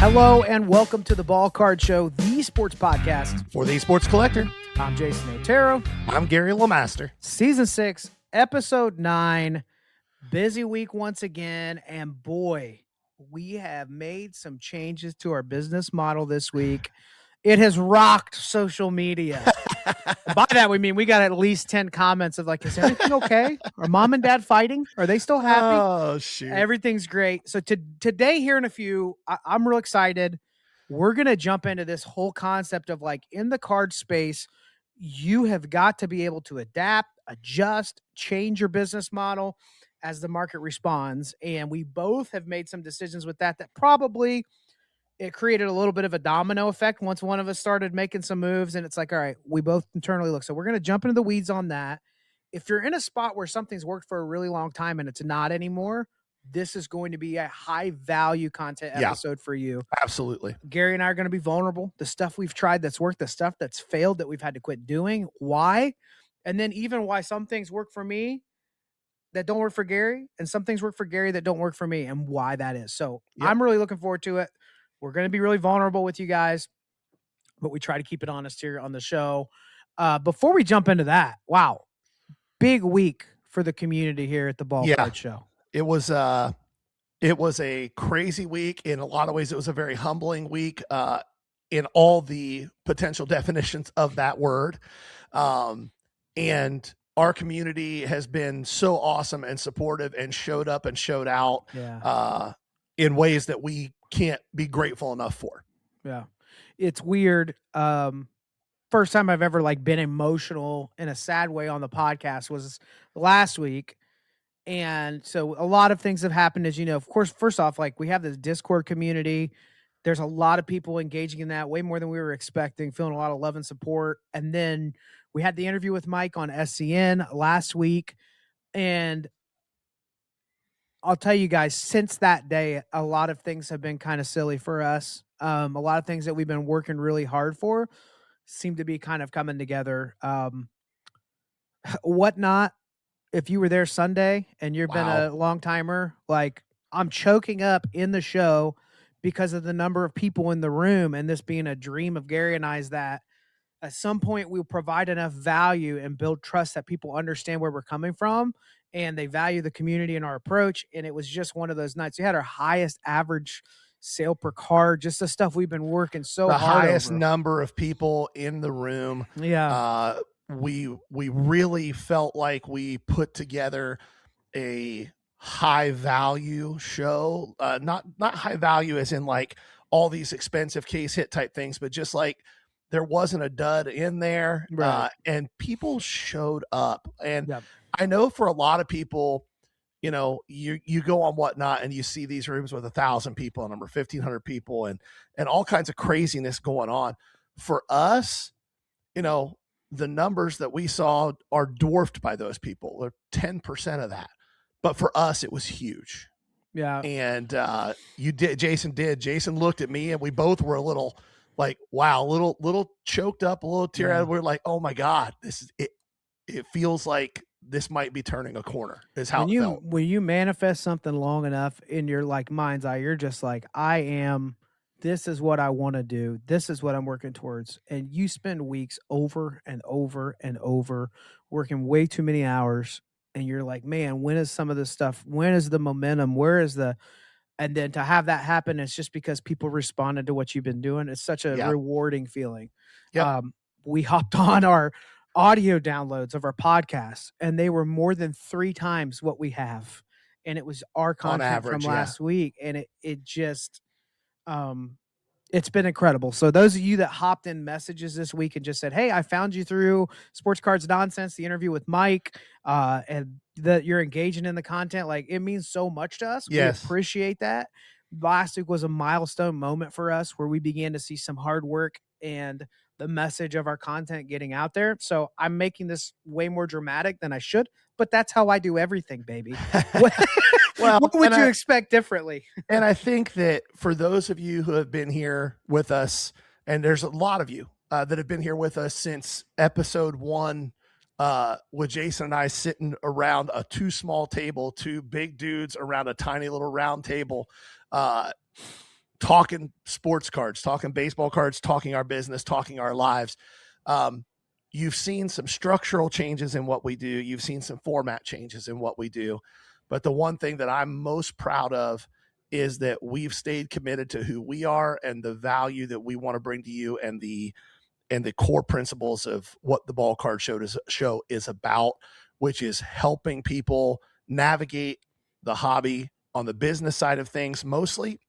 Hello and welcome to the Ball Card Show, the sports podcast. For the sports collector, I'm Jason Otero. I'm Gary LeMaster. Season 6, episode 9. Busy week once again. And boy, we have made some changes to our business model this week. It has rocked social media. By that, we mean we got at least 10 comments of like, is everything okay? Are mom and dad fighting? Are they still happy? Oh, shoot. Everything great. So today here in a few, I'm real excited. We're going to jump into this whole concept of like in the card space, you have got to be able to adapt, adjust, change your business model as the market responds. And we both have made some decisions with that probably it created a little bit of a domino effect once one of us started making some moves. And it's like, all right, we both internally look. So we're going to jump into the weeds on that. If you're in a spot where something's worked for a really long time and it's not anymore, this is going to be a high value content episode for you. Absolutely. Gary and I are going to be vulnerable. The stuff we've tried that's worked, the stuff that's failed that we've had to quit doing. Why? And then even why some things work for me that don't work for Gary and some things work for Gary that don't work for me and why that is. So I'm really looking forward to it. We're going to be really vulnerable with you guys, but we try to keep it honest here on the show. Before we jump into that, wow, big week for the community here at the Ball Card Show. It was a crazy week. In a lot of ways, it was a very humbling week in all the potential definitions of that word. And our community has been so awesome and supportive and showed up and showed out in ways that we can't be grateful enough for. Yeah. It's weird. First time I've ever like been emotional in a sad way on the podcast was last week. And so a lot of things have happened, as you know. Of course, first off, like we have this Discord community. There's a lot of people engaging in that, way more than we were expecting, feeling a lot of love and support. And then we had the interview with Mike on SCN last week. And I'll tell you guys, since that day, a lot of things have been kind of silly for us. A lot of things that we've been working really hard for seem to be kind of coming together. Whatnot, if you were there Sunday and you've been a long timer, like I'm choking up in the show because of the number of people in the room, and this being a dream of Gary and I's that at some point we'll provide enough value and build trust that people understand where we're coming from and they value the community and our approach. And it was just one of those nights. We had our highest average sale per card, just the stuff we've been working so hard The highest over. number of people in the room. Yeah. We really felt like we put together a high value show, not high value as in like all these expensive case hit type things, but just like there wasn't a dud in there, Right. and people showed up. And I know for a lot of people, you know, you go on Whatnot and you see these rooms with 1,000 people and 1,500 people and all kinds of craziness going on. For us, you know, the numbers that we saw are dwarfed by those people. They're 10% of that. But for us, it was huge. Yeah. And Jason looked at me and we both were a little like, wow, a little choked up, a little tear-eyed. We're like, oh my God, this is it. It feels like this might be turning a corner is how it felt. When you manifest something long enough in your like mind's eye, you're just like, this is what I want to do. This is what I'm working towards. And you spend weeks over and over and over working way too many hours. And you're like, man, when is some of this stuff? When is the momentum? Where is and then to have that happen, it's just because people responded to what you've been doing. It's such a rewarding feeling. Yep. We hopped on our audio downloads of our podcasts and they were more than 3 times what we have. And it was our content on average, from last week. And it just, it's been incredible. So those of you that hopped in messages this week and just said, hey, I found you through Sports Cards Nonsense, the interview with Mike, and that you're engaging in the content, like it means so much to us. Yes. We appreciate that. Last week was a milestone moment for us where we began to see some hard work and the message of our content getting out there. So I'm making this way more dramatic than I should, but that's how I do everything, baby. Well, what would you expect differently? And I think that for those of you who have been here with us, and there's a lot of you that have been here with us since episode 1, with Jason and I sitting around a too small table, 2 big dudes around a tiny little round table, talking sports cards, talking baseball cards, talking our business, talking our lives. You've seen some structural changes in what we do. You've seen some format changes in what we do. But the one thing that I'm most proud of is that we've stayed committed to who we are and the value that we want to bring to you, and the core principles of what the Ball Card Show is about, which is helping people navigate the hobby on the business side of things mostly,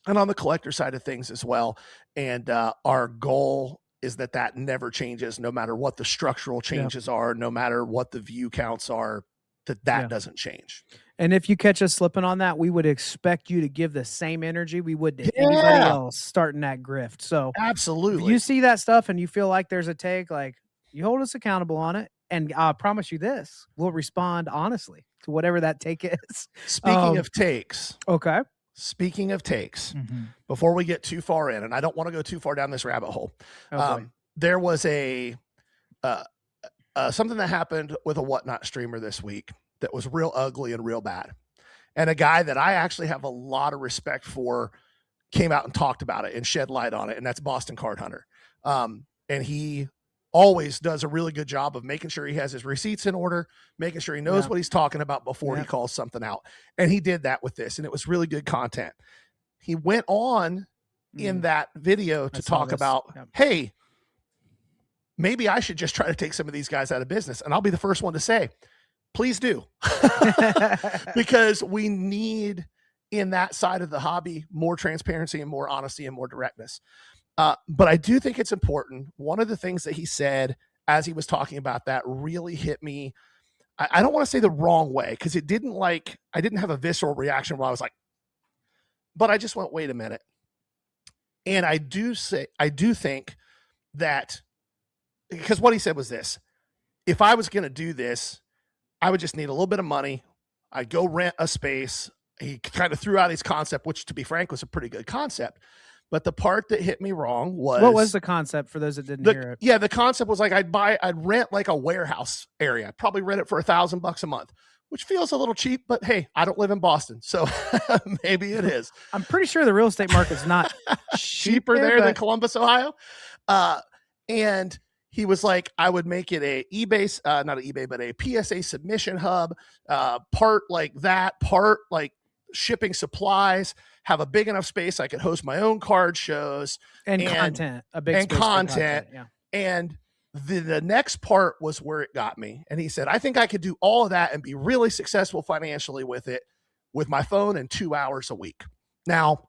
and on the collector side of things as well. And our goal is that never changes, no matter what the structural changes are, no matter what the view counts are, that doesn't change. And if you catch us slipping on that, we would expect you to give the same energy we would to anybody else starting that grift. So absolutely, if you see that stuff and you feel like there's a take, like, you hold us accountable on it. And I promise you this, we'll respond honestly to whatever that take is. Speaking of takes. Okay. Speaking of takes, before we get too far in, and I don't want to go too far down this rabbit hole, there was something that happened with a Whatnot streamer this week that was real ugly and real bad. And a guy that I actually have a lot of respect for came out and talked about it and shed light on it, and that's Boston Card Hunter. And he always does a really good job of making sure he has his receipts in order, making sure he knows what he's talking about before he calls something out. And he did that with this, and it was really good content. He went on in that video to talk about, hey, maybe I should just try to take some of these guys out of business. And I'll be the first one to say, please do. Because we need, in that side of the hobby, more transparency and more honesty and more directness. But I do think it's important. One of the things that he said as he was talking about that really hit me. I don't want to say the wrong way, because I didn't have a visceral reaction where I was like, but I just went, wait a minute. And I do think that, because what he said was this: if I was going to do this, I would just need a little bit of money. I'd go rent a space. He kind of threw out his concept, which, to be frank, was a pretty good concept. But the part that hit me wrong was, what was the concept for those that didn't hear it? Yeah, the concept was like, I'd rent like a warehouse area. I'd probably rent it for $1,000 a month, which feels a little cheap, but hey, I don't live in Boston, so maybe it is. I'm pretty sure the real estate market's not cheaper there than Columbus, Ohio. And he was like, I would make it a eBay, not an eBay, but a PSA submission hub, part like that, part like shipping supplies, have a big enough space I could host my own card shows and content, a big and content. And the next part was where it got me. And he said, I think I could do all of that and be really successful financially with it, with my phone, in 2 hours a week. Now,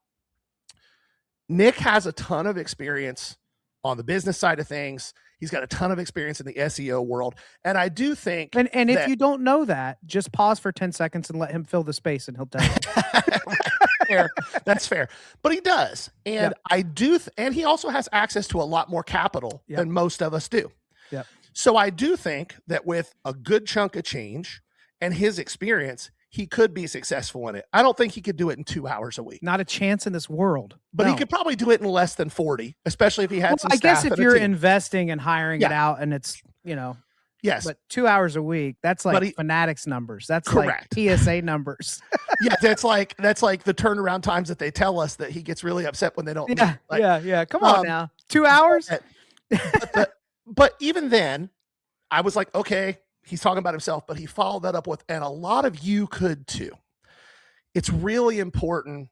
Nick has a ton of experience on the business side of things. He's got a ton of experience in the SEO world. And I do think, and if you don't know that, just pause for 10 seconds and let him fill the space, and he'll tell you. Fair. That's fair. But he does. And I do. And he also has access to a lot more capital than most of us do. Yep. So I do think that with a good chunk of change and his experience, he could be successful in it. I don't think he could do it in 2 hours a week. Not a chance in this world. But he could probably do it in less than 40, especially if he had some staff. I guess if you're investing and hiring it out, and it's, yes. But 2 hours a week, that's like Fanatics numbers. That's correct. Like PSA numbers. Yeah, that's like the turnaround times that they tell us that he gets really upset when they don't. Yeah, like, Come on now. 2 hours? But even then, I was like, okay, he's talking about himself, but he followed that up with, and a lot of you could too. It's really important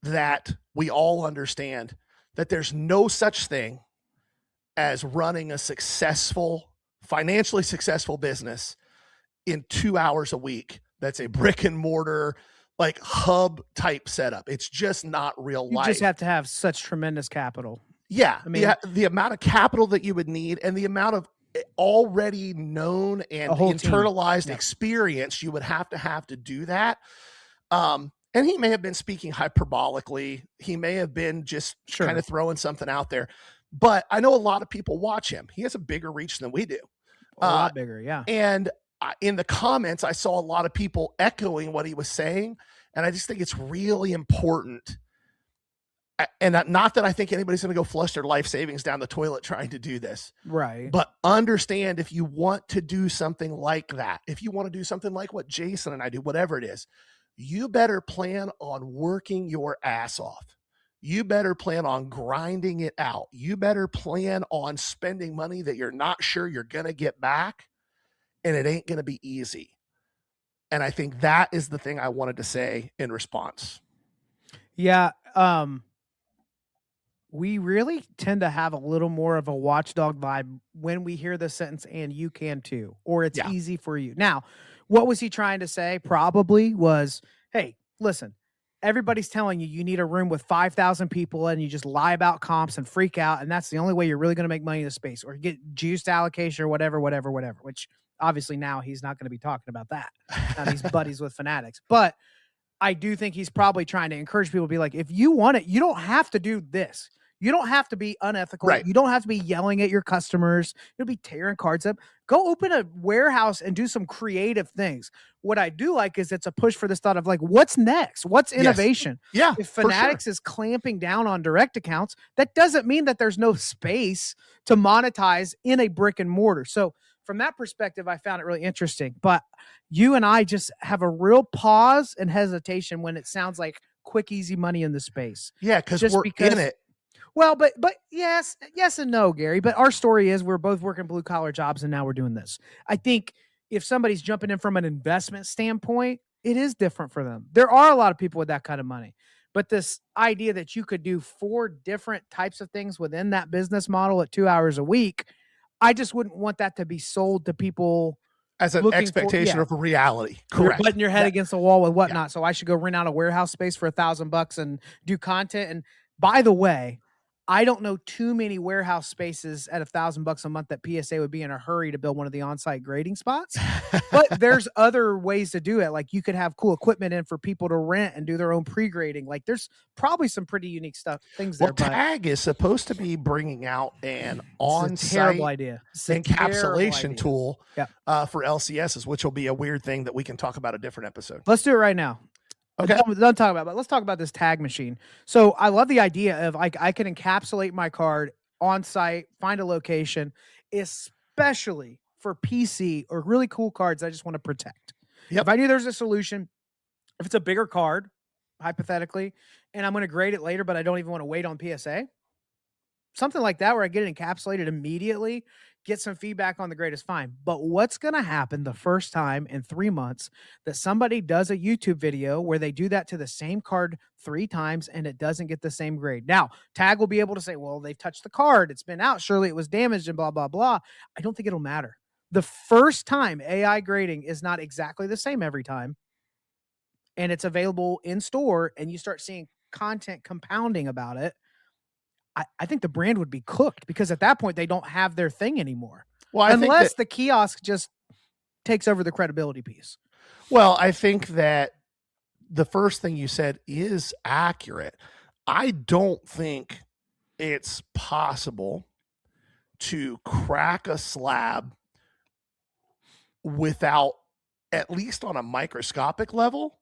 that we all understand that there's no such thing as running a financially successful business in 2 hours a week. That's a brick and mortar, like hub type setup. It's just not real life. You just have to have such tremendous capital. Yeah. I mean, the amount of capital that you would need, and the amount of already known and internalized experience you would have to do that. And he may have been speaking hyperbolically. He may have been just kind of throwing something out there. But I know a lot of people watch him. He has a bigger reach than we do. A lot bigger, yeah. And in the comments, I saw a lot of people echoing what he was saying. And I just think it's really important. And not that I think anybody's going to go flush their life savings down the toilet trying to do this. Right. But understand, if you want to do something like that, if you want to do something like what Jason and I do, whatever it is, you better plan on working your ass off. you better plan on grinding it out. You better plan on spending money that you're not sure you're going to get back, and it ain't going to be easy. And I think that is the thing I wanted to say in response. Yeah. We really tend to have a little more of a watchdog vibe when we hear the sentence, and you can too, or it's easy for you. Now, what was he trying to say? Probably was, hey, listen, everybody's telling you you need a room with 5,000 people and you just lie about comps and freak out. And that's the only way you're really going to make money in the space, or get juiced allocation or whatever, which obviously now he's not going to be talking about that. Now he's buddies with Fanatics. But I do think he's probably trying to encourage people to be like, if you want it, you don't have to do this. You don't have to be unethical. Right. You don't have to be yelling at your customers. You'll be tearing cards up. Go open a warehouse and do some creative things. What I do like is it's a push for this thought of like, what's next? What's innovation? Yeah. If Fanatics is clamping down on direct accounts, that doesn't mean that there's no space to monetize in a brick and mortar. So from that perspective, I found it really interesting. But you and I just have a real pause and hesitation when it sounds like quick, easy money in the space. Yeah, because we're in it. Well, but yes and no, Gary. But our story is we're both working blue collar jobs, and now we're doing this. I think if somebody's jumping in from an investment standpoint, it is different for them. There are a lot of people with that kind of money. But this idea that you could do 4 different types of things within that business model at 2 hours a week, I just wouldn't want that to be sold to people as an expectation of reality. Correct. You're butting your head against the wall with whatnot. Yeah. So I should go rent out a warehouse space for $1,000 and do content. And by the way, I don't know too many warehouse spaces at $1,000 a month that PSA would be in a hurry to build one of the on-site grading spots. But there's other ways to do it. Like you could have cool equipment in for people to rent and do their own pre-grading. Like there's probably some pretty unique things there. Well, Tag is supposed to be bringing out an on-site encapsulation tool for LCSs, which will be a weird thing that we can talk about a different episode. Let's do it right now. Okay. Don't talk about it. Let's talk about this tag machine. So I love the idea of I can encapsulate my card on site, find a location, especially for PC or really cool cards I just want to protect. Yep. If I knew there's a solution, if it's a bigger card, hypothetically, and I'm going to grade it later, but I don't even want to wait on PSA, something like that where I get it encapsulated immediately, get some feedback on the grade is fine. But what's going to happen the first time in 3 months that somebody does a YouTube video where they do that to the same card 3 times and it doesn't get the same grade? Now, Tag will be able to say, well, they've touched the card. It's been out. Surely it was damaged and blah, blah, blah. I don't think it'll matter. The first time AI grading is not exactly the same every time. And it's available in store and you start seeing content compounding about it. I think the brand would be cooked because at that point they don't have their thing anymore. Well, unless the kiosk just takes over the credibility piece. Well, I think that the first thing you said is accurate. I don't think it's possible to crack a slab without, at least on a microscopic level,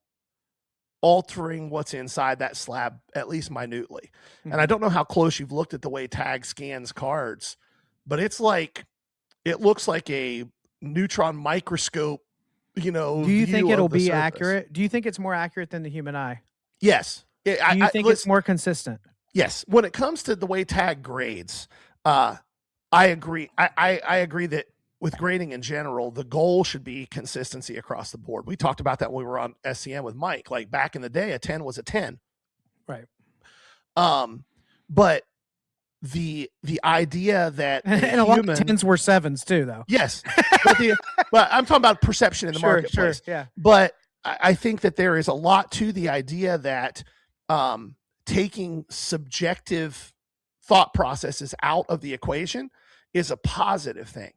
altering what's inside that slab, at least minutely. Mm-hmm. And I don't know how close you've looked at the way Tag scans cards, but it's like, it looks like a neutron microscope, Do you think it'll be accurate? Do you think it's more accurate than the human eye? Yes. Do you think it's more consistent? Yes. When it comes to the way Tag grades, I agree. I agree that with grading in general, the goal should be consistency across the board. We talked about that when we were on SCM with Mike. Like back in the day, a 10 was a 10. Right. But the idea that and a lot of 10s were 7s too, though. Yes. but I'm talking about perception in the marketplace. Sure, yeah. But I think that there is a lot to the idea that taking subjective thought processes out of the equation is a positive thing.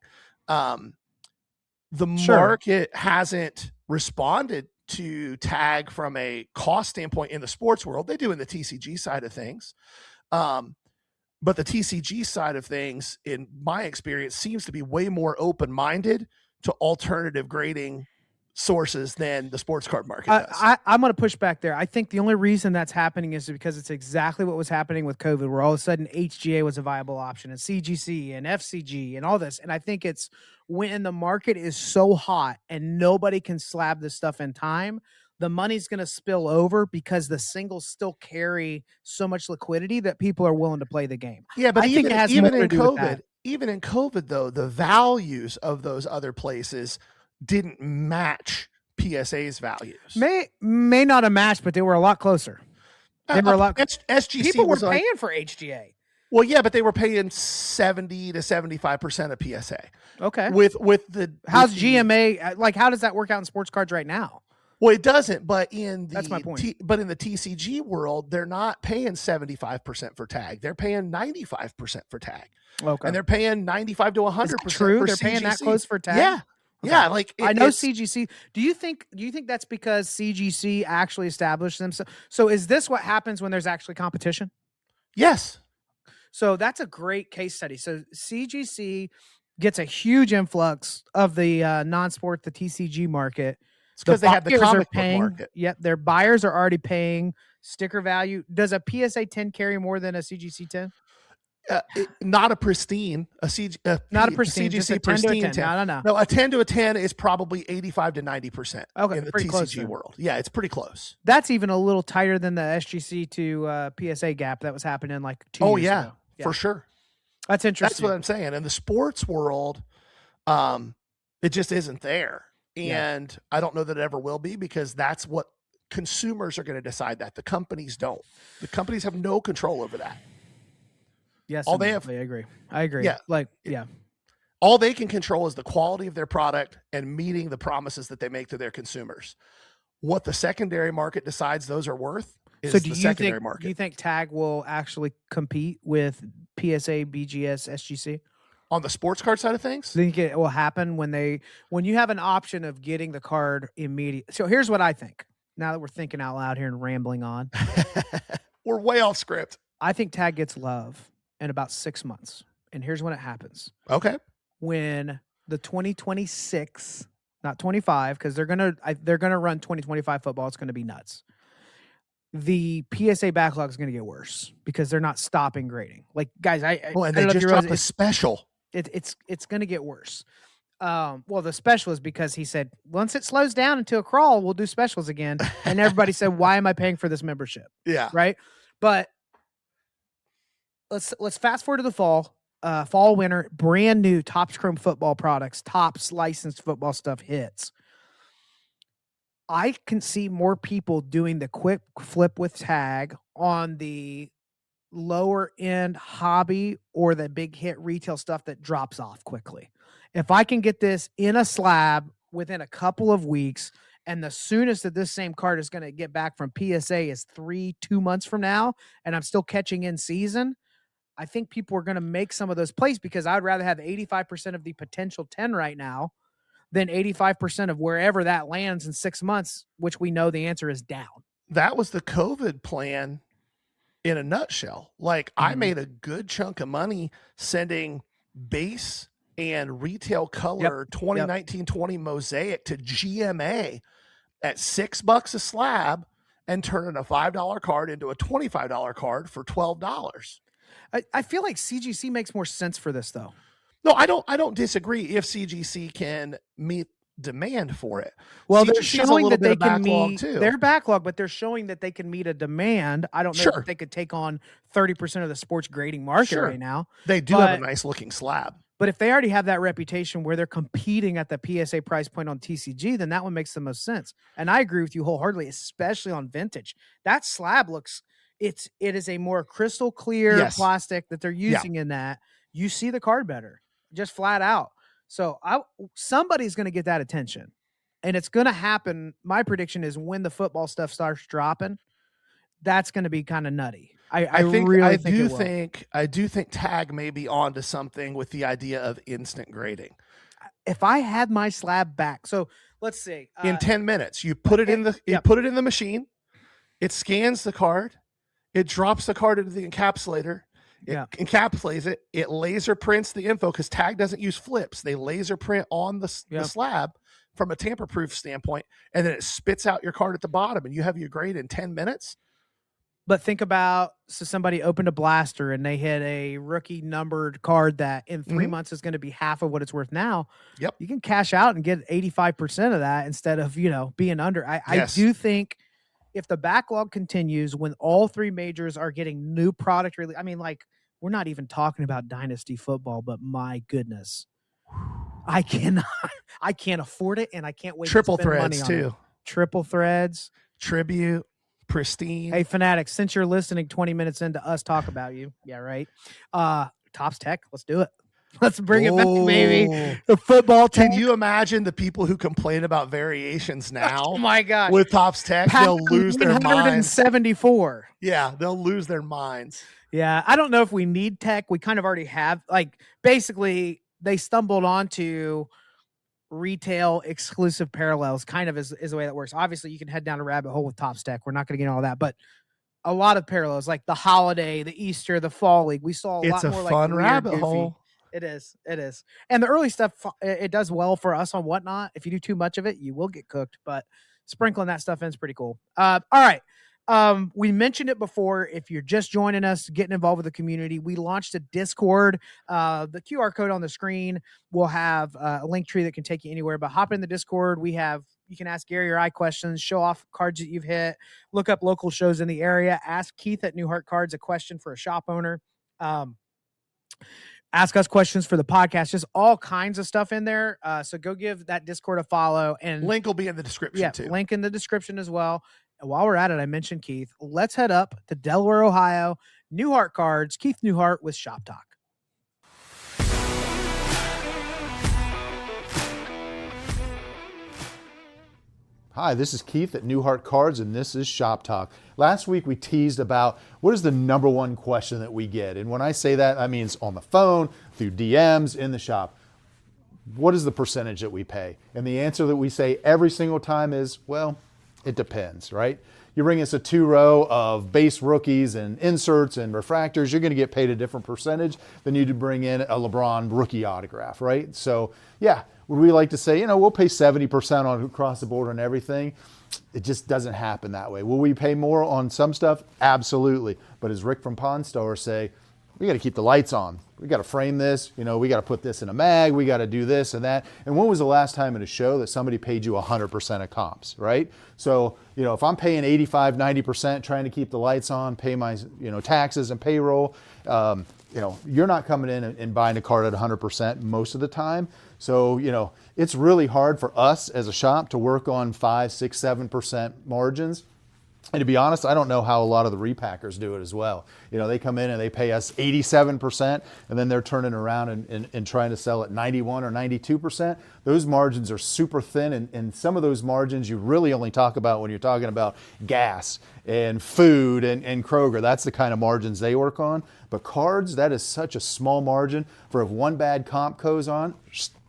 The market hasn't responded to Tag from a cost standpoint in the sports world. They do in the TCG side of things. But the TCG side of things, in my experience, seems to be way more open-minded to alternative grading sources than the sports card market does. I'm going to push back there. I think the only reason that's happening is because it's exactly what was happening with COVID, where all of a sudden HGA was a viable option and CGC and FCG and all this. And I think it's when the market is so hot and nobody can slab this stuff in time, the money's going to spill over because the singles still carry so much liquidity that people are willing to play the game. Yeah, but I think it has more to do with that. Even in COVID, though, the values of those other places didn't match PSA's values. May not have matched, but they were a lot closer. They were a lot. SGC people were paying for HGA. Well, yeah, but they were paying 70 to 75% of PSA. Okay. How's GMA? Like, how does that work out in sports cards right now? Well, it doesn't, but that's my point. But in the TCG world, they're not paying 75% for tag. They're paying 95% for tag. Okay. And they're paying 95 to 100%. True, they're paying that close for tag. Yeah. Okay. Yeah, like I know CGC. Do you think that's because CGC actually established themselves? So is this what happens when there's actually competition? Yes. So that's a great case study. So CGC gets a huge influx of the non-sport, the TCG market. It's because they have the comic book market. Yep, their buyers are already paying sticker value. Does a PSA 10 carry more than a CGC 10? Not a pristine, not a pristine, CGC just a 10 pristine to a 10. No. No, a 10 to a 10 is probably 85 to 90%. Okay, in the pretty TCG close, world. Yeah, it's pretty close. That's even a little tighter than the SGC to PSA gap that was happening like 2 years ago. For sure. That's interesting. That's what I'm saying. In the sports world, it just isn't there. And I don't know that it ever will be, because that's what consumers are going to decide. That the companies don't. The companies have no control over that. Yes, I agree. Yeah. All they can control is the quality of their product and meeting the promises that they make to their consumers. What the secondary market decides those are worth is the secondary market. Do you think tag will actually compete with PSA, BGS, SGC? On the sports card side of things? Do you think it will happen when you have an option of getting the card immediately? So here's what I think. Now that we're thinking out loud here and rambling on. We're way off script. I think tag gets love in about 6 months. And here's when it happens. Okay. When the 2026, not 25, because they're gonna run 2025 football. It's gonna be nuts. The PSA backlog is gonna get worse because they're not stopping grading. Like, guys, and they just dropped a special. It's gonna get worse. Well, the special is because he said once it slows down into a crawl, we'll do specials again. And everybody said, "Why am I paying for this membership?" Yeah. Right. But let's fast forward to the fall, winter, brand new Topps Chrome football products, Topps licensed football stuff hits. I can see more people doing the quick flip with tag on the lower end hobby or the big hit retail stuff that drops off quickly. If I can get this in a slab within a couple of weeks, and the soonest that this same card is going to get back from PSA is 2 months from now, and I'm still catching in season, I think people are going to make some of those plays, because I'd rather have 85% of the potential 10 right now than 85% of wherever that lands in 6 months, which we know the answer is down. That was the COVID plan in a nutshell. Like, I made a good chunk of money sending base and retail color 2019-20 Mosaic to GMA at $6 a slab and turning a $5 card into a $25 card for $12. I feel like CGC makes more sense for this, though. No, I don't disagree if CGC can meet demand for it. Well, they're showing that they can meet their backlog, but they're showing that they can meet a demand. I don't know if they could take on 30% of the sports grading market right now. They do have a nice looking slab. But if they already have that reputation where they're competing at the PSA price point on TCG, then that one makes the most sense. And I agree with you wholeheartedly, especially on vintage. That slab it is a more crystal clear plastic that they're using in that. You see the card better, just flat out. So somebody's going to get that attention, and it's going to happen. My prediction is when the football stuff starts dropping, that's going to be kind of nutty. I do think tag may be onto something with the idea of instant grading. If I had my slab back, so let's see, in 10 minutes, you put it in the machine, it scans the card, it drops the card into the encapsulator. It encapsulates it. It laser prints the info, because tag doesn't use flips. They laser print on the slab from a tamper-proof standpoint, and then it spits out your card at the bottom, and you have your grade in 10 minutes. But think about, so somebody opened a blaster and they hit a rookie numbered card that in 3 months is going to be half of what it's worth now. Yep. You can cash out and get 85% of that instead of, being under. I do think if the backlog continues when all three majors are getting new product release, I mean, like, we're not even talking about dynasty football, but my goodness, I can't afford it, and I can't wait Triple to spend threads money on too. it. Triple threads. Tribute. Pristine. Hey, Fanatics, since you're listening 20 minutes into us talk about you. Yeah, right. Topps Tech, let's do it. Let's bring it back, baby. The football tech. Can you imagine the people who complain about variations now? Oh my God. With Topps Tech, they'll lose their minds. 174. Yeah, they'll lose their minds. Yeah, I don't know if we need tech. We kind of already have. Like, basically, they stumbled onto retail exclusive parallels, kind of is the way that works. Obviously, you can head down a rabbit hole with Topps Tech. We're not going to get into all that, but a lot of parallels, like the holiday, the Easter, the fall league. We saw a lot more like fun rabbit hole. It is. And the early stuff, it does well for us on Whatnot. If you do too much of it, you will get cooked, but sprinkling that stuff in is pretty cool. All right. We mentioned it before. If you're just joining us, getting involved with the community, we launched a Discord. The QR code on the screen will have a link tree that can take you anywhere, but hop in the Discord. You can ask Gary or I questions, show off cards that you've hit, look up local shows in the area, ask Keith at Neuhart Cards a question for a shop owner. Ask us questions for the podcast, just all kinds of stuff in there. So go give that Discord a follow, and link will be in the description too. Link in the description as well. And while we're at it, I mentioned Keith. Let's head up to Delaware, Ohio. Neuhart Cards, Keith Neuhart with Shop Talk. Hi, this is Keith at Neuhart Cards, and this is Shop Talk. Last week we teased about what is the number one question that we get. And when I say that, I mean it's on the phone, through DMs, in the shop. What is the percentage that we pay? And the answer that we say every single time is, well, it depends, right? You bring us a 2-row of base rookies and inserts and refractors, you're going to get paid a different percentage than you to bring in a LeBron rookie autograph, right? So, yeah, would we like to say, we'll pay 70% on across the board on everything? It just doesn't happen that way. Will we pay more on some stuff? Absolutely. But as Rick from Pawn Store say, we got to keep the lights on. We got to frame this. We got to put this in a mag. We got to do this and that. And when was the last time in a show that somebody paid you 100% of comps, right? So, if I'm paying 85, 90% trying to keep the lights on, pay my, taxes and payroll, you're not coming in and buying a card at 100% most of the time. So, it's really hard for us as a shop to work on 5, 6, 7% margins. And to be honest, I don't know how a lot of the repackers do it as well. They come in and they pay us 87%, and then they're turning around and trying to sell at 91 or 92%. Those margins are super thin, and some of those margins you really only talk about when you're talking about gas and food and Kroger. That's the kind of margins they work on. But cards, that is such a small margin for if one bad comp goes on,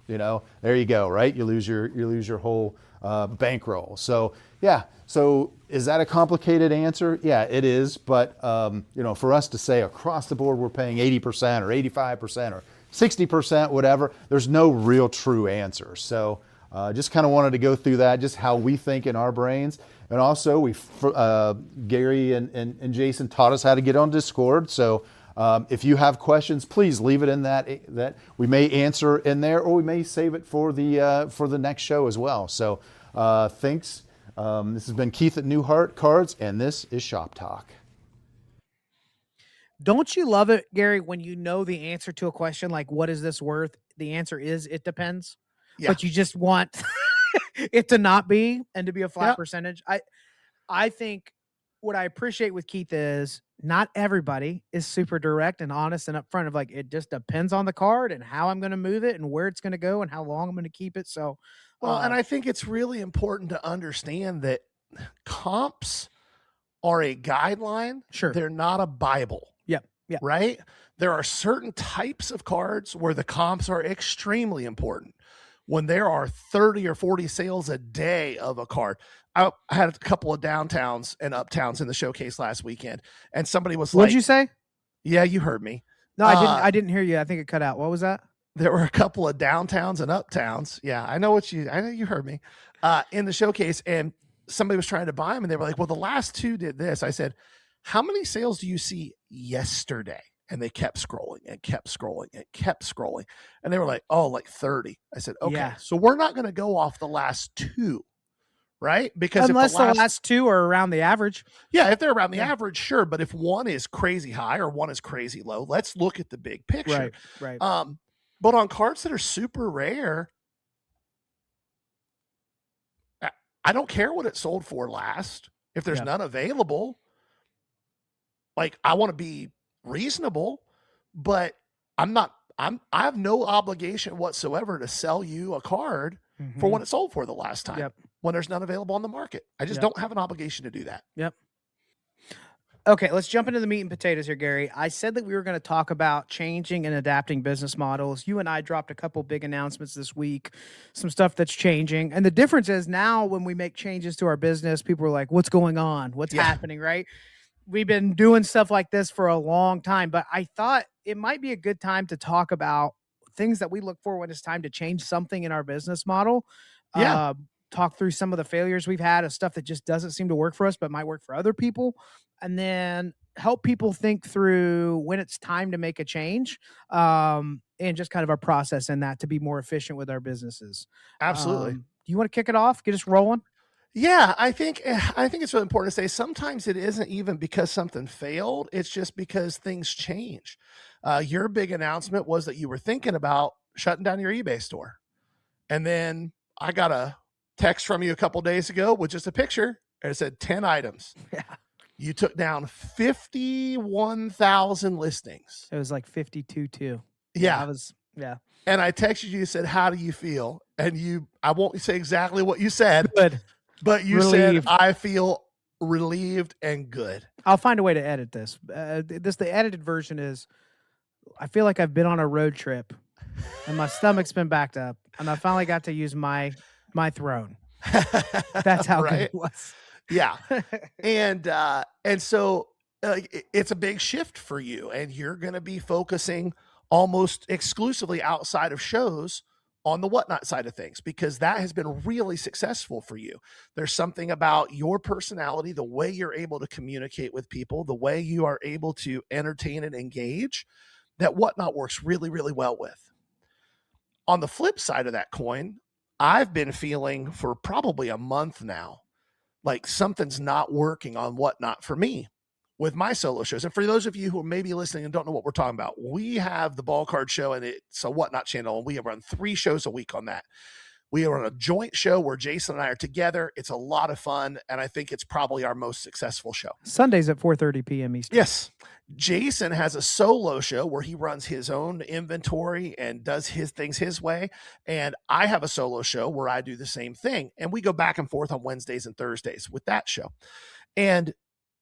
there you go, right? You lose your whole bankroll. So, yeah. So is that a complicated answer? Yeah, it is. But, for us to say across the board we're paying 80% or 85% or 60%, whatever, there's no real true answer. So just kind of wanted to go through that, just how we think in our brains. And also, Gary and Jason taught us how to get on Discord. So if you have questions, please leave it in that we may answer in there, or we may save it for the next show as well. So thanks. This has been Keith at Neuhart Cards, and this is Shop Talk. Don't you love it, Gary, when you know the answer to a question like, what is this worth? The answer is, it depends. Yeah. But you just want it to not be and to be a flat percentage. I think what I appreciate with Keith is not everybody is super direct and honest and upfront of like, it just depends on the card and how I'm going to move it and where it's going to go and how long I'm going to keep it. So, well, and I think it's really important to understand that comps are a guideline. Sure. They're not a Bible. Yeah. Right? There are certain types of cards where the comps are extremely important. When there are 30 or 40 sales a day of a card. I had a couple of downtowns and uptowns in the showcase last weekend, and somebody was like, what'd you say? Yeah, you heard me. No, I didn't hear you. I think it cut out. What was that? There were a couple of downtowns and uptowns. Yeah, I know you heard me in the showcase, and somebody was trying to buy them, and they were like, well, the last two did this. I said, how many sales do you see yesterday? And they kept scrolling and kept scrolling and kept scrolling. And they were like, oh, like 30. I said, okay, so we're not going to go off the last 2, right? Because unless if the last 2 are around the average. Yeah, if they're around the average, sure. But if one is crazy high or one is crazy low, let's look at the big picture. Right. But on cards that are super rare, I don't care what it sold for last. If there's none available, like, I want to be reasonable, but I have no obligation whatsoever to sell you a card for what it sold for the last time when there's none available on the market. I just don't have an obligation to do that. Okay, let's jump into the meat and potatoes here, Gary. I said that we were going to talk about changing and adapting business models. You and I dropped a couple big announcements this week, some stuff that's changing. And the difference is now when we make changes to our business, people are like, what's going on? What's happening, right? We've been doing stuff like this for a long time, but I thought it might be a good time to talk about things that we look for when it's time to change something in our business model. Talk through some of the failures we've had of stuff that just doesn't seem to work for us, but might work for other people. And then help people think through when it's time to make a change, and just kind of a process in that to be more efficient with our businesses. Absolutely. Do you want to kick it off? Get us rolling? Yeah, I think it's really important to say sometimes it isn't even because something failed. It's just because things change. Your big announcement was that you were thinking about shutting down your eBay store. And then I got a text from you a couple days ago with just a picture, and it said 10 items. Yeah. You took down 51,000 listings. It was like 52 too. Yeah. And I texted you, said, how do you feel? And I won't say exactly what you said, but you said, I feel relieved and good. I'll find a way to edit this. The edited version is, I feel like I've been on a road trip and my stomach's been backed up and I finally got to use my throne. That's how good it was. Yeah. And so it's a big shift for you, and you're going to be focusing almost exclusively outside of shows on the whatnot side of things, because that has been really successful for you. There's something about your personality, the way you're able to communicate with people, the way you are able to entertain and engage, that whatnot works really, really well with. On the flip side of that coin, I've been feeling for probably a month now like something's not working on whatnot for me with my solo shows. And for those of you who may be listening and don't know what we're talking about, we have the Ball Card Show, and it's a whatnot channel, and we run 3 shows a week on that. We run a joint show where Jason and I are together. It's a lot of fun, and I think it's probably our most successful show. Sundays at 4:30 p.m. Eastern. Yes. Jason has a solo show where he runs his own inventory and does his things his way. And I have a solo show where I do the same thing. And we go back and forth on Wednesdays and Thursdays with that show. And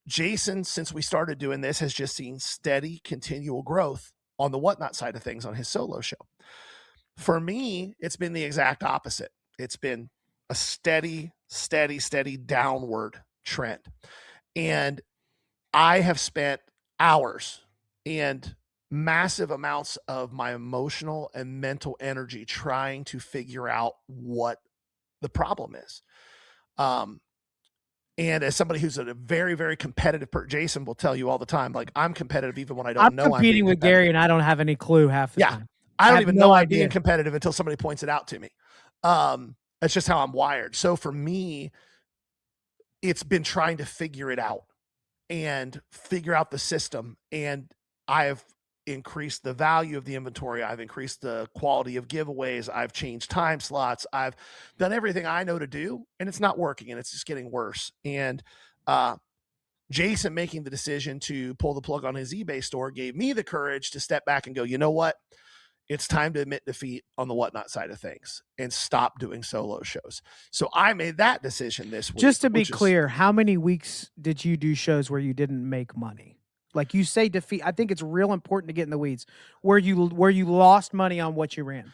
Jason, since we started doing this, has just seen steady, continual growth on the whatnot side of things on his solo show. For me, it's been the exact opposite. It's been a steady downward trend. And I have spent hours and massive amounts of my emotional and mental energy trying to figure out what the problem is. And as somebody who's a very, very competitive Jason will tell you all the time, like, I'm competitive even when I don't know I'm competing with Gary and I don't have any clue half the time. I don't even know I'm being competitive until somebody points it out to me. That's just how I'm wired. So for me, it's been trying to figure it out and figure out the system. And I have increased the value of the inventory. I've increased the quality of giveaways. I've changed time slots. I've done everything I know to do, and it's not working, and it's just getting worse. And Jason making the decision to pull the plug on his eBay store gave me the courage to step back and go, you know what? It's time to admit defeat on the whatnot side of things and stop doing solo shows. So I made that decision this week. Just to be clear, how many weeks did you do shows where you didn't make money? Like you say defeat, I think it's real important to get in the weeds where you lost money on what you ran.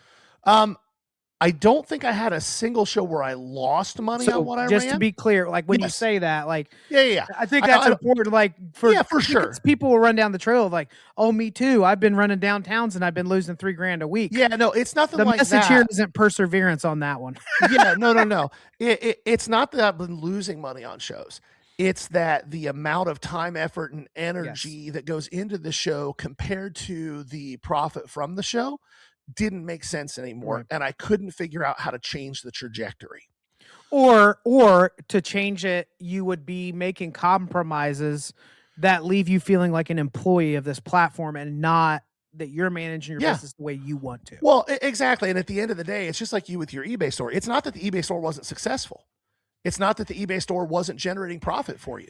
I don't think I had a single show where I lost money on what I ran. Just to be clear, like when you say that, like, yeah. I think that's important. Like, for sure. People will run down the trail of like, oh, me too. I've been running downtowns and I've been losing $3,000 a week. Yeah, no, it's nothing like that. The message here isn't perseverance on that one. Yeah, no. It's not that I've been losing money on shows. It's that the amount of time, effort, and energy that goes into the show compared to the profit from the show didn't make sense anymore. Right. And I couldn't figure out how to change the trajectory. Or to change it, you would be making compromises that leave you feeling like an employee of this platform and not that you're managing your business the way you want to. Well, exactly. And at the end of the day, it's just like you with your eBay store. It's not that the eBay store wasn't successful. It's not that the eBay store wasn't generating profit for you.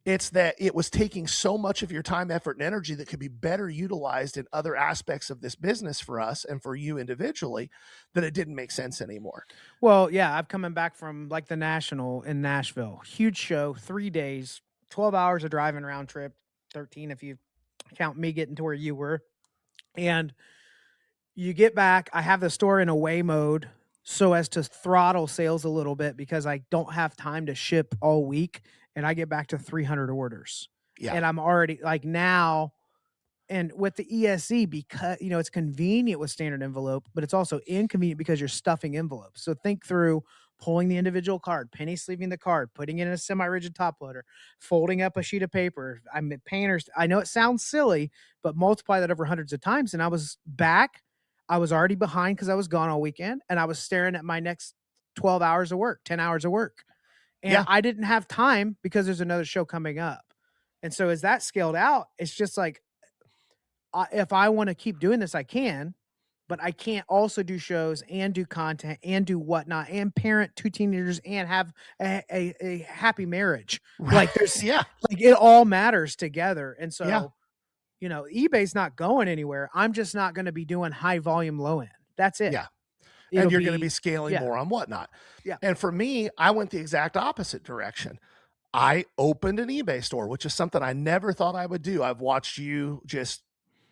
It's that it was taking so much of your time, effort, and energy that could be better utilized in other aspects of this business for us and for you individually that it didn't make sense anymore. Well, yeah, I'm coming back from like the National in Nashville. Huge show, 3 days, 12 hours of driving round trip, 13 if you count me getting to where you were. And you get back, I have the store in away mode so as to throttle sales a little bit because I don't have time to ship all week. And I get back to 300 orders. Yeah. And I'm already like now, and with the ESE, because, you know, it's convenient with standard envelope, but it's also inconvenient because you're stuffing envelopes. So think through pulling the individual card, penny sleeving the card, putting it in a semi-rigid top loader, folding up a sheet of paper. I'm painters. I know it sounds silly, but multiply that over hundreds of times. And I was back. I was already behind because I was gone all weekend, and I was staring at my next 12 hours of work, 10 hours of work. And I didn't have time because there's another show coming up. And so as that scaled out, it's just like, if I want to keep doing this, I can, but I can't also do shows and do content and do whatnot and parent 2 teenagers and have a happy marriage. Right. Like there's like it all matters together. And so, you know, eBay's not going anywhere. I'm just not going to be doing high volume, low end. That's it. Yeah. And you're going to be scaling more on whatnot. Yeah. And for me, I went the exact opposite direction. I opened an eBay store, which is something I never thought I would do. I've watched you just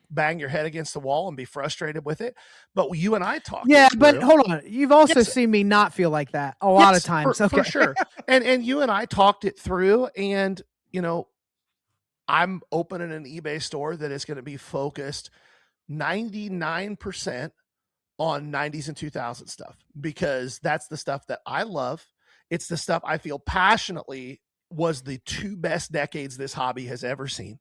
bang your head against the wall and be frustrated with it. But you and I talked. Yeah, but hold on. You've also seen me not feel like that a lot of times. For sure. And you and I talked it through, and, you know, I'm opening an eBay store that is going to be focused 99% on 90s and 2000s stuff, because that's the stuff that I love. It's the stuff I feel passionately was the 2 best decades this hobby has ever seen.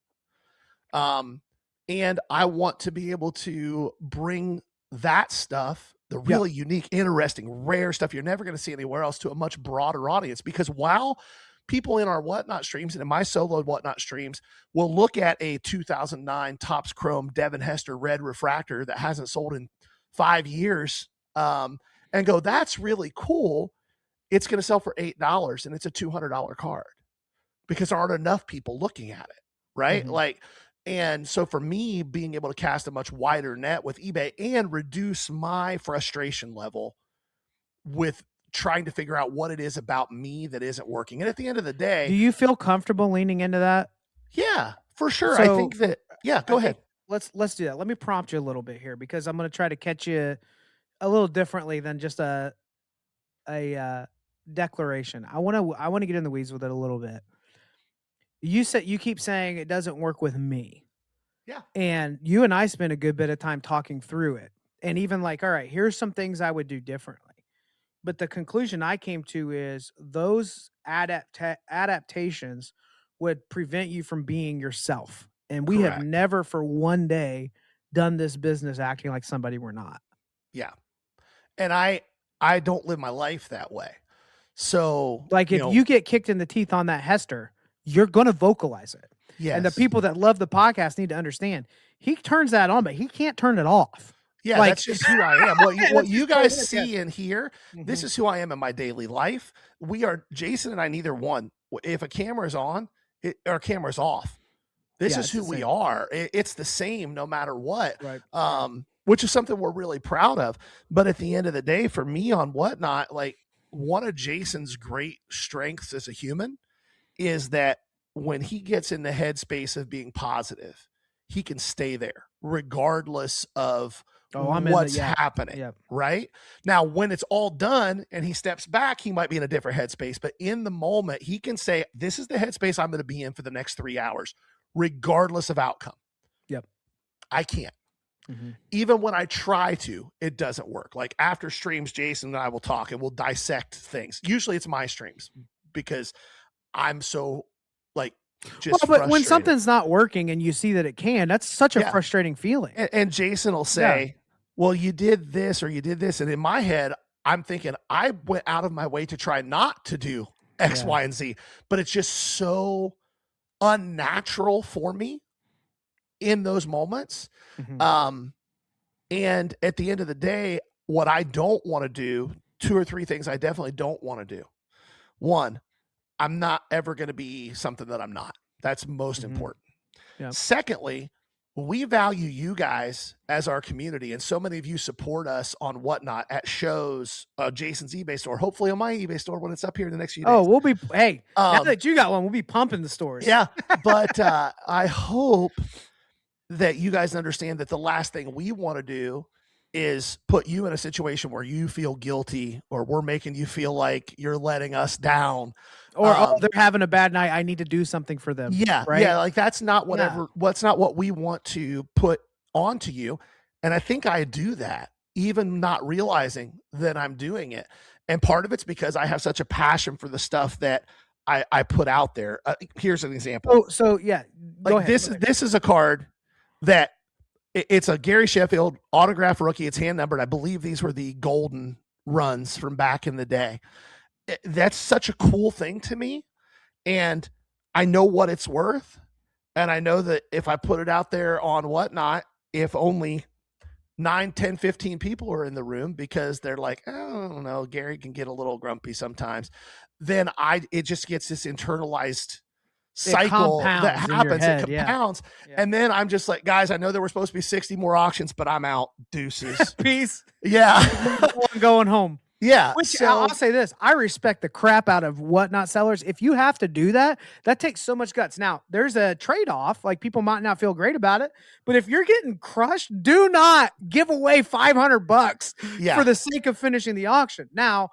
And I want to be able to bring that stuff, the really unique, interesting, rare stuff you're never going to see anywhere else, to a much broader audience. Because while people in our Whatnot streams and in my soloed Whatnot streams will look at a 2009 Topps Chrome Devin Hester red refractor that hasn't sold in 5 years, and go, that's really cool. It's going to sell for $8 and it's a $200 card because there aren't enough people looking at it. Right. Like, and so for me, being able to cast a much wider net with eBay and reduce my frustration level with trying to figure out what it is about me that isn't working. And at the end of the day, do you feel comfortable leaning into that? Yeah, for sure. So, I think that, go ahead. Let's do that. Let me prompt you a little bit here, because I'm going to try to catch you a little differently than just a declaration. I want to get in the weeds with it a little bit. You keep saying it doesn't work with me. Yeah. And you and I spent a good bit of time talking through it. And even like, all right, here's some things I would do differently. But the conclusion I came to is those adaptations would prevent you from being yourself. And we have never for one day done this business acting like somebody we're not. Yeah. And I don't live my life that way. So like if you get kicked in the teeth on that Hester, you're going to vocalize it. Yes. And the people that love the podcast need to understand he turns that on, but he can't turn it off. Yeah, like, that's just who I am. What you guys see and hear, this is who I am in my daily life. Jason and I, neither one. If a camera's on, our camera's off. This is who we are. It's the same no matter what. Right. Which is something we're really proud of. But at the end of the day, for me on Whatnot, like one of Jason's great strengths as a human is that when he gets in the headspace of being positive, he can stay there regardless of what's happening. Yeah. Right now, when it's all done and he steps back, he might be in a different headspace, but in the moment he can say, this is the headspace I'm going to be in for the next 3 hours, regardless of outcome. Yep. I can't. Even when I try to, it doesn't work. Like after streams, Jason and I will talk and we'll dissect things. Usually it's my streams because I'm so just but when frustrated. something's not working and you see that it can, that's such a frustrating feeling. And Jason will say, well, you did this or you did this. And in my head, I'm thinking I went out of my way to try not to do X, Y, and Z, but it's just so unnatural for me in those moments. And at the end of the day, what I don't want to do, 2 or 3 things I definitely don't want to do. One, I'm not ever going to be something that I'm not. That's most important. Secondly, we value you guys as our community, and so many of you support us on Whatnot at shows, Jason's eBay store, hopefully on my eBay store when it's up here in the next few days. Oh, we'll be, now that you got one, we'll be pumping the stores. Yeah, but I hope that you guys understand that the last thing we want to do is put you in a situation where you feel guilty or we're making you feel like you're letting us down. Or they're having a bad night, I need to do something for them. Yeah, right? Yeah, like that's not what's not what we want to put onto you. And I think I do that, even not realizing that I'm doing it. And part of it's because I have such a passion for the stuff that I put out there. Here's an example. So yeah, like this is a card that it's a Gary Sheffield autograph rookie. It's hand numbered. I believe these were the golden runs from back in the day. That's such a cool thing to me. And I know what it's worth. And I know that if I put it out there on Whatnot, if only 9, 10, 15 people are in the room because they're like, I don't know, Gary can get a little grumpy sometimes, then it just gets this internalized cycle that happens. It compounds. Yeah. And then I'm just like, guys, I know there were supposed to be 60 more auctions, but I'm out. Deuces. Peace. Yeah. I'm going home. Yeah. Which I'll say this, I respect the crap out of Whatnot sellers. If you have to do that, that takes so much guts. Now, there's a trade-off. Like, people might not feel great about it, but if you're getting crushed, do not give away $500 for the sake of finishing the auction. Now,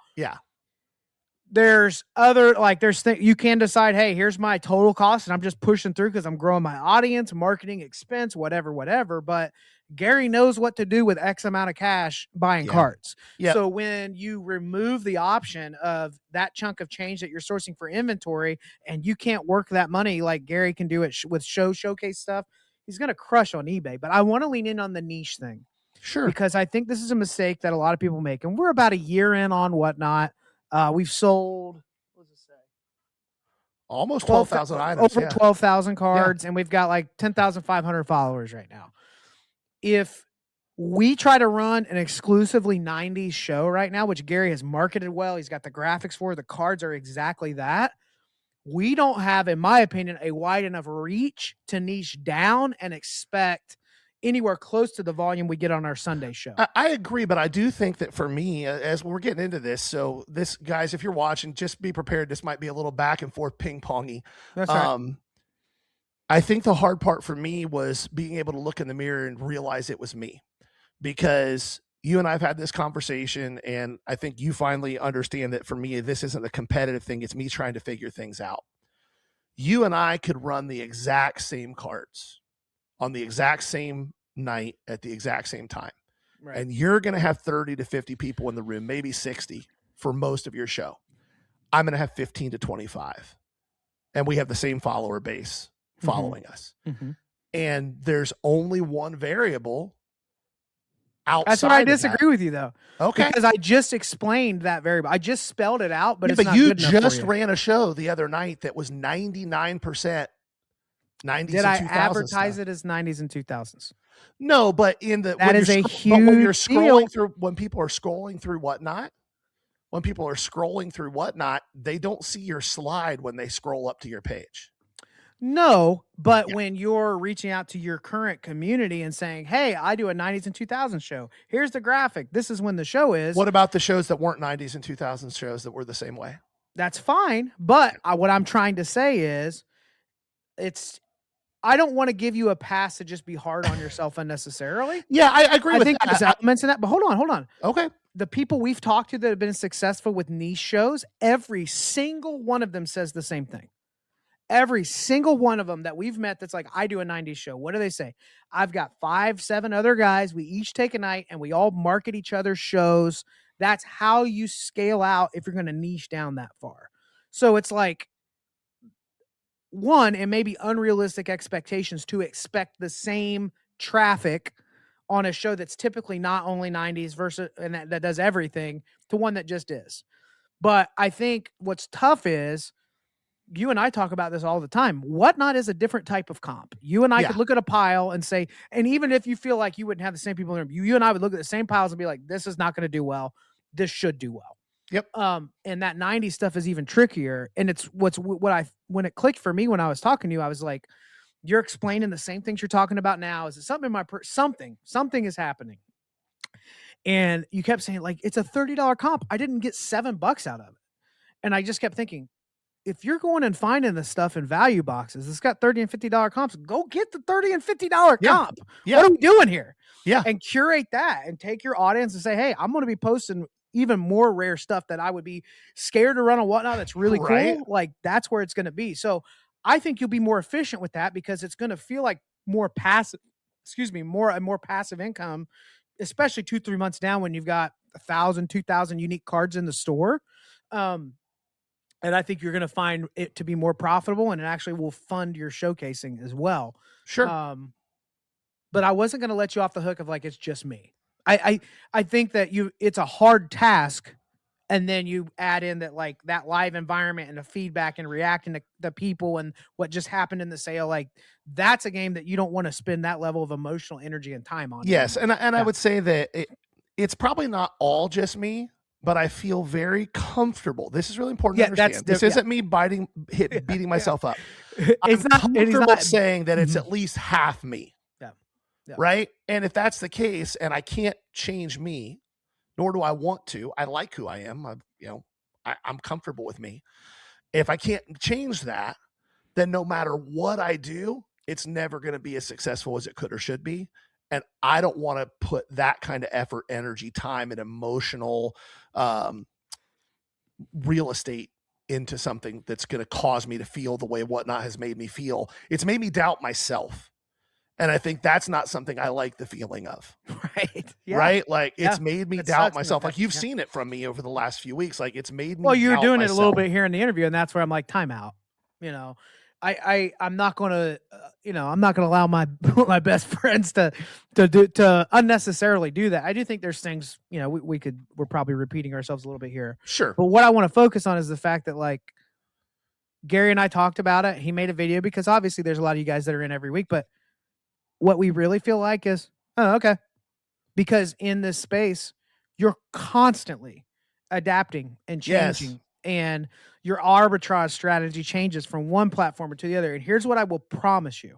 there's other, like, you can decide, hey, here's my total cost, and I'm just pushing through because I'm growing my audience, marketing expense, whatever. But Gary knows what to do with X amount of cash buying cards. Yeah. So when you remove the option of that chunk of change that you're sourcing for inventory, and you can't work that money like Gary can do it with showcase stuff, he's going to crush on eBay. But I want to lean in on the niche thing. Sure. Because I think this is a mistake that a lot of people make. And we're about a year in on Whatnot. We've sold, what does it say? Almost 12,000 items. Over 12,000 cards, and we've got like 10,500 followers right now. If we try to run an exclusively 90s show right now, which Gary has marketed well, he's got the graphics for, the cards are exactly that. We don't have, in my opinion, a wide enough reach to niche down and expect anywhere close to the volume we get on our Sunday show. I agree, but I do think that for me, as we're getting into this, so this, guys, if you're watching, just be prepared. This might be a little back and forth ping-pongy. That's right. I think the hard part for me was being able to look in the mirror and realize it was me, because you and I have had this conversation, and I think you finally understand that for me, this isn't a competitive thing. It's me trying to figure things out. You and I could run the exact same cards on the exact same night at the exact same time. Right. And you're going to have 30 to 50 people in the room, maybe 60 for most of your show. I'm going to have 15 to 25. And we have the same follower base following us. And there's only one variable outside. That's what I disagree with you, though. Okay. Because I just explained that variable. I just spelled it out, but it's not you good enough just for you. ran a show the other night that was 99% 90s. Did I advertise it as 90s and 2000s? No, but in the that is a huge when you're scrolling deal. through, when people are scrolling through Whatnot, they don't see your slide when they scroll up to your page. No, but when you're reaching out to your current community and saying, hey, I do a 90s and 2000s show. Here's the graphic. This is when the show is. What about the shows that weren't 90s and 2000s shows that were the same way? That's fine. But what I'm trying to say is I don't want to give you a pass to just be hard on yourself unnecessarily. Yeah, I agree with that. I think there's elements in that, but hold on. Okay. The people we've talked to that have been successful with niche shows, every single one of them says the same thing. Every single one of them that we've met that's like, I do a 90s show. What do they say? I've got 5, 7 other guys. We each take a night and we all market each other's shows. That's how you scale out if you're going to niche down that far. So it's like, one, it may be unrealistic expectations to expect the same traffic on a show that's typically not only 90s versus and that does everything to one that just is. But I think what's tough is you and I talk about this all the time. Whatnot is a different type of comp. You and I could look at a pile and say, and even if you feel like you wouldn't have the same people in the room, you and I would look at the same piles and be like, this is not going to do well. This should do well. Yep. And that 90s stuff is even trickier. And it's when it clicked for me when I was talking to you, I was like, you're explaining the same things you're talking about now. Is it something in my something is happening? And you kept saying like, it's a $30 comp. I didn't get $7 out of it. And I just kept thinking, if you're going and finding this stuff in value boxes, it's got $30 and $50 comps, go get the $30 and $50 comp. Yeah. What are we doing here? Yeah. And curate that and take your audience and say, hey, I'm going to be posting even more rare stuff that I would be scared to run on Whatnot. That's really cool. Like that's where it's going to be. So I think you'll be more efficient with that because it's going to feel like more passive, more passive income, especially 2-3 months down when you've got 1,000, 2,000 unique cards in the store. And I think you're going to find it to be more profitable and it actually will fund your showcasing as well. Sure. But I wasn't going to let you off the hook of like, it's just me. I think that it's a hard task. And then you add in that like that live environment and the feedback and reacting to the people and what just happened in the sale. Like that's a game that you don't want to spend that level of emotional energy and time on. Yes. And I would say that it's probably not all just me, but I feel very comfortable. This is really important to understand. This isn't me beating myself up. I'm comfortable saying that it's at least half me. Yeah. Right. And if that's the case, and I can't change me, nor do I want to, I like who I am. I'm comfortable with me. If I can't change that, then no matter what I do, it's never going to be as successful as it could or should be. And I don't want to put that kind of effort, energy, time, and emotional real estate into something that's going to cause me to feel the way Whatnot has made me feel. It's made me doubt myself. And I think that's not something I like the feeling of. Right. Yeah. Right. Like it's made me doubt myself. Like you've seen it from me over the last few weeks. Like it's made me. Well, you're doing myself. it a little bit here in the interview. And that's where I'm like, time out. I'm not going to, I'm not going to allow my best friends to unnecessarily do that. I do think there's things, we're probably repeating ourselves a little bit here. Sure. But what I want to focus on is the fact that like Gary and I talked about it. He made a video because obviously there's a lot of you guys that are in every week, but what we really feel like is, oh, okay. Because in this space, you're constantly adapting and changing. Yes. And your arbitrage strategy changes from one platform to the other. And here's what I will promise you.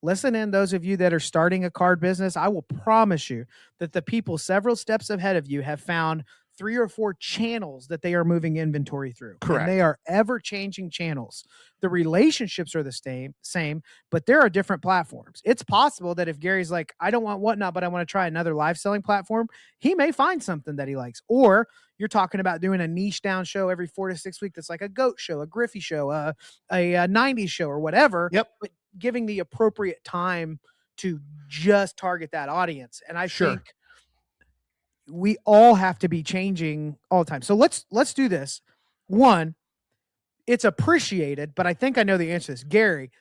Listen in, those of you that are starting a card business, I will promise you that the people several steps ahead of you have found 3 or 4 channels that they are moving inventory through. Correct. And they are ever-changing channels. The relationships are the same, but there are different platforms. It's possible that if Gary's like, I don't want Whatnot, but I want to try another live selling platform, he may find something that he likes. Or you're talking about doing a niche down show every 4 to 6 weeks that's like a GOAT show, a Griffey show, a 90s show or whatever. Yep. But giving the appropriate time to just target that audience. And I think we all have to be changing all the time. So let's do this. One, it's appreciated, but I think I know the answer to this. Gary,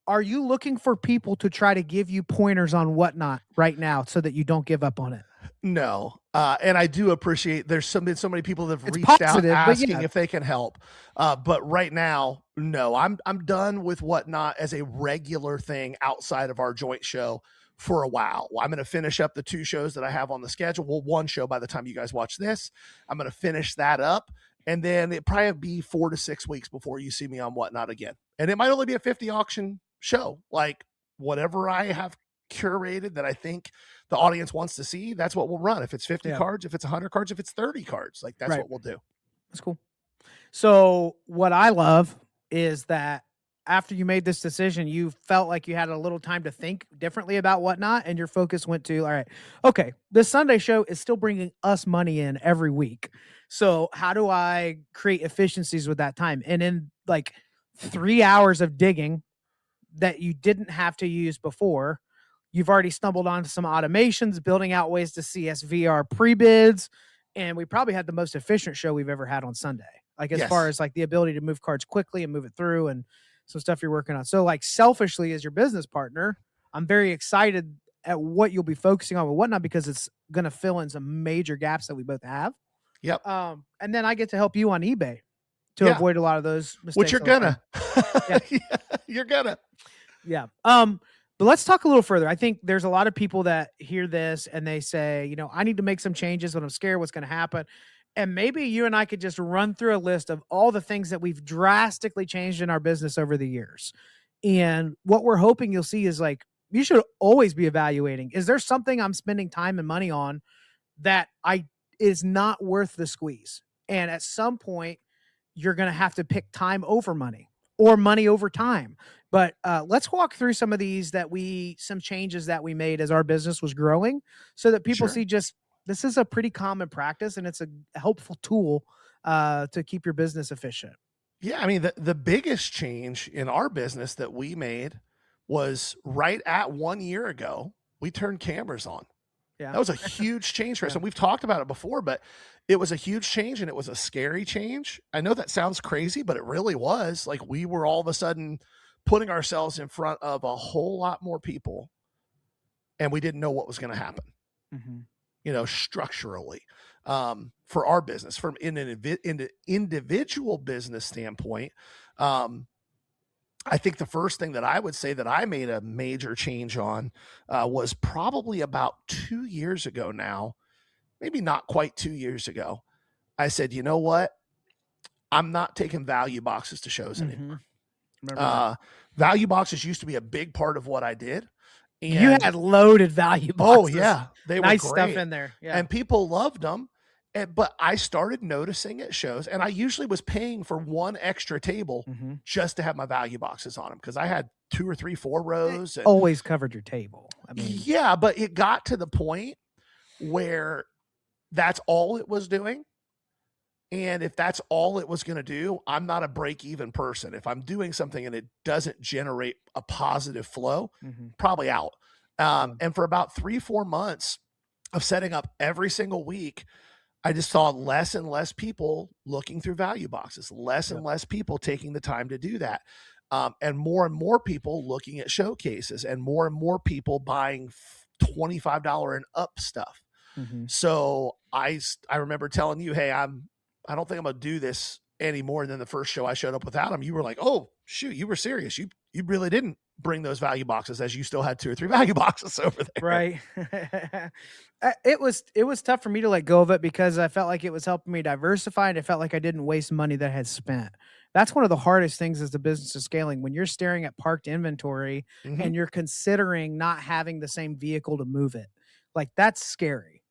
are you looking for people to try to give you pointers on Whatnot right now so that you don't give up on it? No. And I do appreciate there's been so many people that have reached out asking if they can help. But right now, no, I'm done with Whatnot as a regular thing outside of our joint show for a while. I'm going to finish up the 2 shows that I have on the schedule. Well, 1 show by the time you guys watch this. I'm going to finish that up. And then it probably be 4 to 6 weeks before you see me on Whatnot again. And it might only be a 50 auction show. Like whatever I have curated that I think the audience wants to see, that's what we'll run. If it's 50 cards, if it's 100 cards, if it's 30 cards, like that's what we'll do. That's cool. So what I love is that after you made this decision, you felt like you had a little time to think differently about Whatnot, and your focus went to, all right, okay, this Sunday show is still bringing us money in every week. So how do I create efficiencies with that time? And in like 3 hours of digging that you didn't have to use before, you've already stumbled onto some automations, building out ways to CSVR pre-bids, and we probably had the most efficient show we've ever had on Sunday. Like as far as like the ability to move cards quickly and move it through. And some stuff you're working on. So like selfishly as your business partner, I'm very excited at what you'll be focusing on and whatnot, because it's going to fill in some major gaps that we both have. Yep. And then I get to help you on eBay to avoid a lot of those mistakes. Which you're gonna. Yeah. You're gonna. Yeah. But let's talk a little further. I think there's a lot of people that hear this and they say, you know, I need to make some changes, but I'm scared what's going to happen. And maybe you and I could just run through a list of all the things that we've drastically changed in our business over the years. And what we're hoping you'll see is like, you should always be evaluating. Is there something I'm spending time and money on that is not worth the squeeze? And at some point, you're going to have to pick time over money or money over time. But let's walk through some of these some changes that we made as our business was growing, so that people see just this is a pretty common practice and it's a helpful tool to keep your business efficient. Yeah. I mean, the biggest change in our business that we made was right at 1 year ago, we turned cameras on. Yeah. That was a huge change for us. And we've talked about it before, but it was a huge change and it was a scary change. I know that sounds crazy, but it really was. Like, we were all of a sudden putting ourselves in front of a whole lot more people, and we didn't know what was going to happen, you know, structurally, for our business. From in an individual business standpoint, I think the first thing that I would say that I made a major change on was probably about 2 years ago now, maybe not quite 2 years ago. I said, you know what? I'm not taking value boxes to shows anymore. Value boxes used to be a big part of what I did. And you had loaded value boxes. Oh yeah. They nice were great stuff in there. Yeah. And people loved them. But I started noticing at shows, and I usually was paying for one extra table just to have my value boxes on them, because I had 2 or 3, 4 rows. And always covered your table. I mean, yeah, but it got to the point where that's all it was doing. And if that's all it was going to do, I'm not a break-even person. If I'm doing something and it doesn't generate a positive flow, probably out. And for about 3-4 months of setting up every single week, I just saw less and less people looking through value boxes, less and less people taking the time to do that. And more people looking at showcases, and more people buying $25 and up stuff. So I remember telling you, hey, I don't think I'm going to do this any more than the first show I showed up without them. You were like, oh shoot, you were serious. You really didn't bring those value boxes, as you still had 2 or 3 value boxes over there. Right. It was tough for me to let go of it, because I felt like it was helping me diversify, and it felt like I didn't waste money that I had spent. That's one of the hardest things as the business is scaling, when you're staring at parked inventory and you're considering not having the same vehicle to move it. Like, that's scary.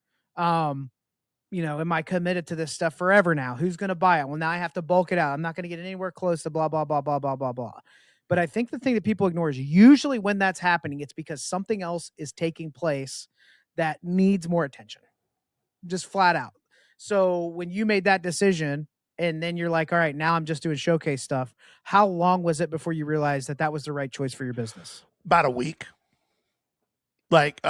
You know, am I committed to this stuff forever now? Who's going to buy it? Well, now I have to bulk it out. I'm not going to get anywhere close to blah, blah, blah, blah, blah, blah, blah. But I think the thing that people ignore is usually when that's happening, it's because something else is taking place that needs more attention, just flat out. So when you made that decision and then you're like, all right, now I'm just doing showcase stuff, how long was it before you realized that that was the right choice for your business? About a week. Like,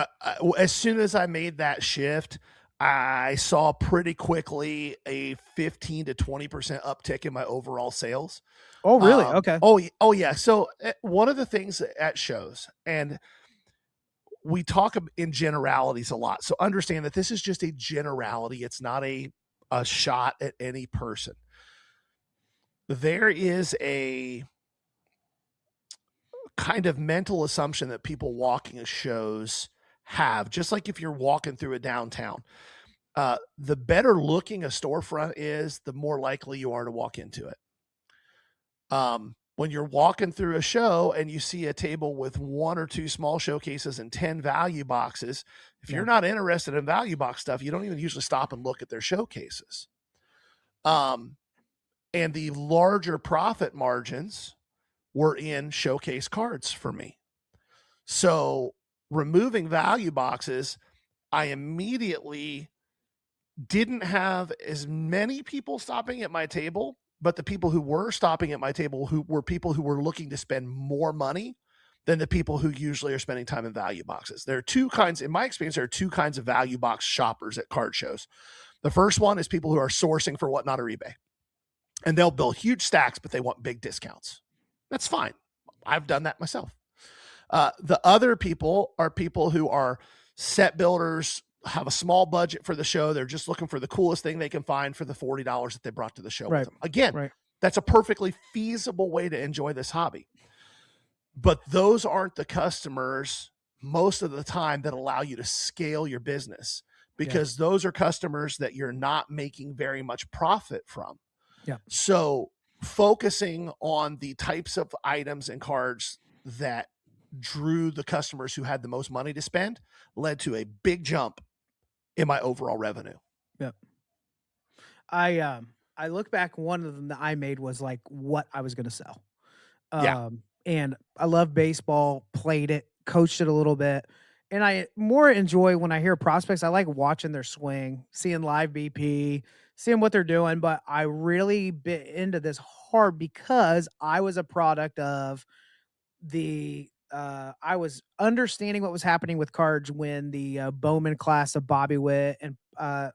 as soon as I made that shift, I saw pretty quickly a 15 to 20% uptick in my overall sales. Oh, really? Okay. Oh, yeah. So one of the things at shows, and we talk in generalities a lot. So understand that this is just a generality. It's not a shot at any person. There is a kind of mental assumption that people walking shows have, just like if you're walking through a downtown, the better looking a storefront is, the more likely you are to walk into it. When you're walking through a show and you see a table with 1 or 2 small showcases and 10 value boxes, if you're not interested in value box stuff, you don't even usually stop and look at their showcases. And the larger profit margins were in showcase cards for me. So removing value boxes, I immediately didn't have as many people stopping at my table, but the people who were stopping at my table who were people who were looking to spend more money than the people who usually are spending time in value boxes. There are 2 kinds, in my experience, there are 2 kinds of value box shoppers at card shows. The first one is people who are sourcing for Whatnot or eBay, and they'll build huge stacks, but they want big discounts. That's fine. I've done that myself. The other people are people who are set builders, have a small budget for the show. They're just looking for the coolest thing they can find for the $40 that they brought to the show with them. Again, that's a perfectly feasible way to enjoy this hobby. But those aren't the customers most of the time that allow you to scale your business, because those are customers that you're not making very much profit from. Yeah. So focusing on the types of items and cards that drew the customers who had the most money to spend led to a big jump in my overall revenue. Yep. I look back, one of them that I made was like what I was going to sell. And I love baseball, played it, coached it a little bit. And I more enjoy when I hear prospects. I like watching their swing, seeing live BP, seeing what they're doing. But I really bit into this hard because I was a product of I was understanding what was happening with cards when the Bowman class of Bobby Witt and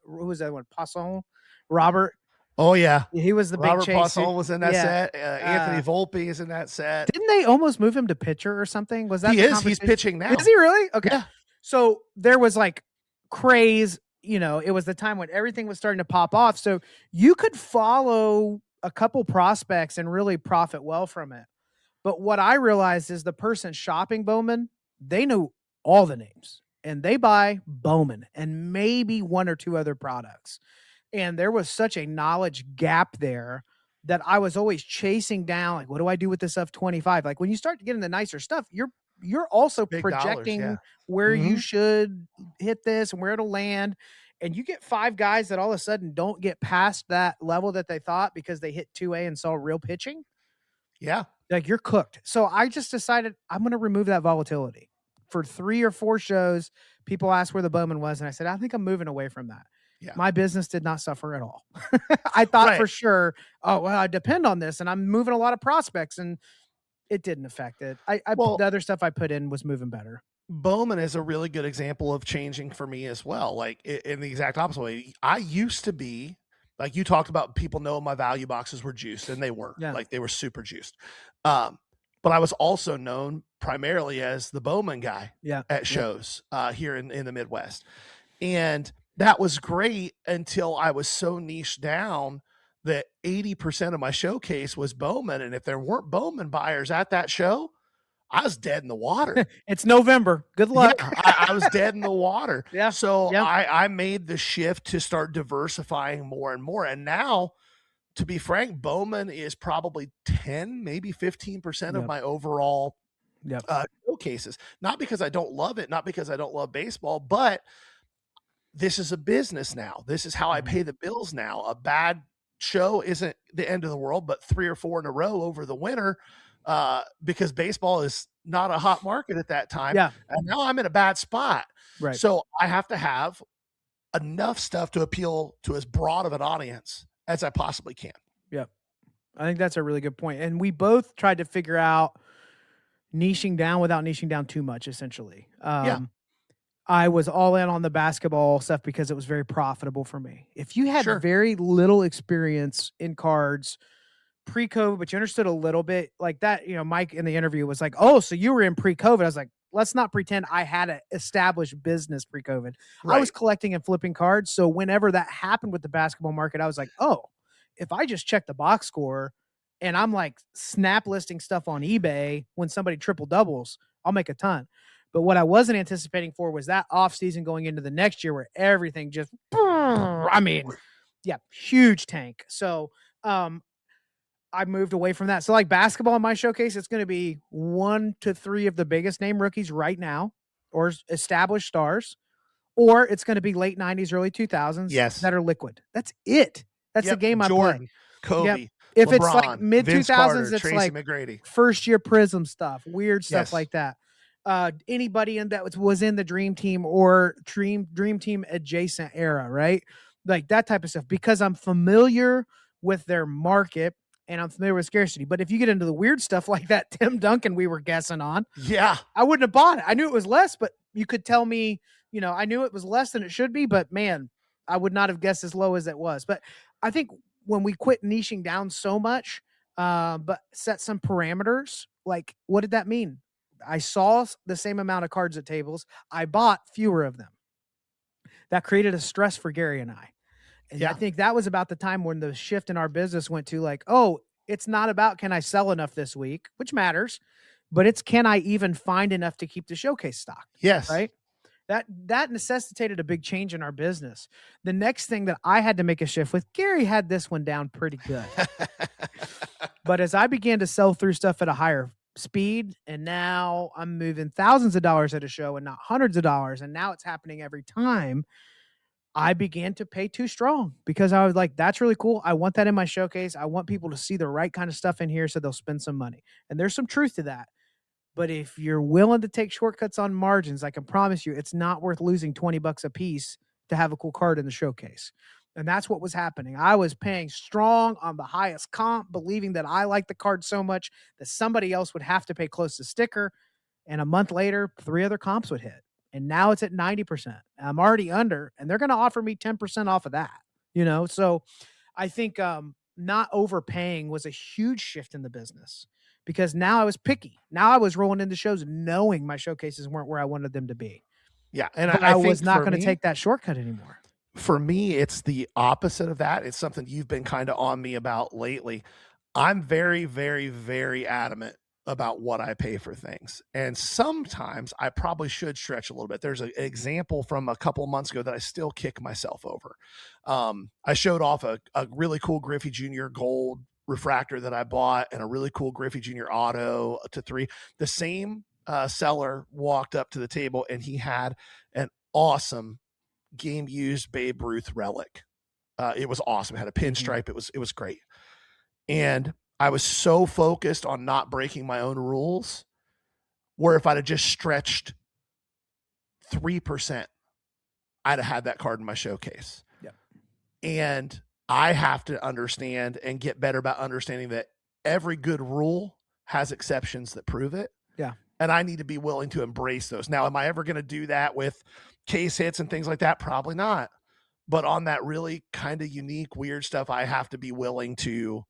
who was that one? Poisson, Robert. Oh yeah, he was the Robert big Poisson was in that set. Anthony Volpe is in that set. Didn't they almost move him to pitcher or something? Was that he's pitching now? Is he really? Okay. Yeah. So there was like craze. It was the time when everything was starting to pop off. So you could follow a couple prospects and really profit well from it. But what I realized is the person shopping Bowman, they know all the names and they buy Bowman and maybe one or two other products. And there was such a knowledge gap there that I was always chasing down. Like, what do I do with this F25? Like when you start to get into nicer stuff, you're also Big projecting dollars, where you should hit this and where it'll land. And you get 5 guys that all of a sudden don't get past that level that they thought because they hit 2A and saw real pitching. Yeah. Like you're cooked. So I just decided I'm going to remove that volatility. For 3 or 4 shows, people asked where the Bowman was. And I said, I think I'm moving away from that. Yeah. My business did not suffer at all. I thought for sure, I depend on this and I'm moving a lot of prospects and it didn't affect it. The other stuff I put in was moving better. Bowman is a really good example of changing for me as well. Like in the exact opposite way. I used to be, like you talked about, people know my value boxes were juiced, and they were. Like they were super juiced. But I was also known primarily as the Bowman guy at shows here in the Midwest. And that was great until I was so niched down that 80% of my showcase was Bowman. And if there weren't Bowman buyers at that show, I was dead in the water. It's November. Good luck. I was dead in the water. So I made the shift to start diversifying more and more. And now, to be frank, Bowman is probably 10, maybe 15% of my overall showcases. Not because I don't love it, not because I don't love baseball, but this is a business now. This is how I pay the bills now. A bad show isn't the end of the world, but 3 or 4 in a row over the winter, because baseball is not a hot market at that time. And now I'm in a bad spot. So I have to have enough stuff to appeal to as broad of an audience as I possibly can. I think that's a really good point. And we both tried to figure out niching down without niching down too much, essentially. I was all in on the basketball stuff because it was very profitable for me. If you had very little experience in cards pre-COVID, but you understood a little bit like that, Mike in the interview was like, oh, so you were in pre-COVID. I was like, let's not pretend I had an established business pre-COVID. I was collecting and flipping cards. So whenever that happened with the basketball market, I was like, oh, if I just check the box score and I'm like snap listing stuff on eBay when somebody triple doubles, I'll make a ton. But what I wasn't anticipating for was that off season going into the next year where everything just, huge tank. So, I moved away from that. So like basketball in my showcase, it's going to be 1 to 3 of the biggest name rookies right now or established stars, or it's going to be late 90s, early 2000s that are liquid. That's it. That's the game Jordan, I play. Kobe, If LeBron, it's like mid 2000s, it's Tracy like McGrady. First year Prism stuff, weird stuff like that. Anybody in that was in the Dream Team or Dream Team adjacent era, right? Like that type of stuff, because I'm familiar with their market and I'm familiar with scarcity. But if you get into the weird stuff like that Tim Duncan we were guessing on, I wouldn't have bought it. I knew it was less, but you could tell me, I knew it was less than it should be, but man, I would not have guessed as low as it was. But I think when we quit niching down so much, but set some parameters. Like, what did that mean? I saw the same amount of cards at tables. I bought fewer of them. That created a stress for Gary and I. And I think that was about the time when the shift in our business went to like, oh, it's not about can I sell enough this week, which matters, but it's can I even find enough to keep the showcase stocked? Yes. Right. That necessitated a big change in our business. The next thing that I had to make a shift with, Gary had this one down pretty good. But as I began to sell through stuff at a higher speed, and now I'm moving thousands of dollars at a show and not hundreds of dollars, and now it's happening every time, I began to pay too strong because I was like, that's really cool. I want that in my showcase. I want people to see the right kind of stuff in here so they'll spend some money. And there's some truth to that. But if you're willing to take shortcuts on margins, I can promise you it's not worth losing $20 a piece to have a cool card in the showcase. And that's what was happening. I was paying strong on the highest comp, believing that I liked the card so much that somebody else would have to pay close to sticker. And a month later, 3 other comps would hit. And now it's at 90%. I'm already under, and they're going to offer me 10% off of that. So I think not overpaying was a huge shift in the business. Because now I was picky. Now I was rolling into shows knowing my showcases weren't where I wanted them to be. Yeah. And I was not going to take that shortcut anymore. For me, it's the opposite of that. It's something you've been kind of on me about lately. I'm very, very, very adamant about what I pay for things. And sometimes I probably should stretch a little bit. There's an example from a couple of months ago that I still kick myself over. I showed off a really cool Griffey Jr. gold refractor that I bought and a really cool Griffey Jr. auto to 3. The same seller walked up to the table and he had an awesome game used Babe Ruth relic. It was awesome. It had a pinstripe. It was great. And I was so focused on not breaking my own rules where if I'd have just stretched 3%, I'd have had that card in my showcase. Yeah. And I have to understand and get better about understanding that every good rule has exceptions that prove it. Yeah. And I need to be willing to embrace those. Now, am I ever going to do that with case hits and things like that? Probably not. But on that really kind of unique, weird stuff, I have to be willing to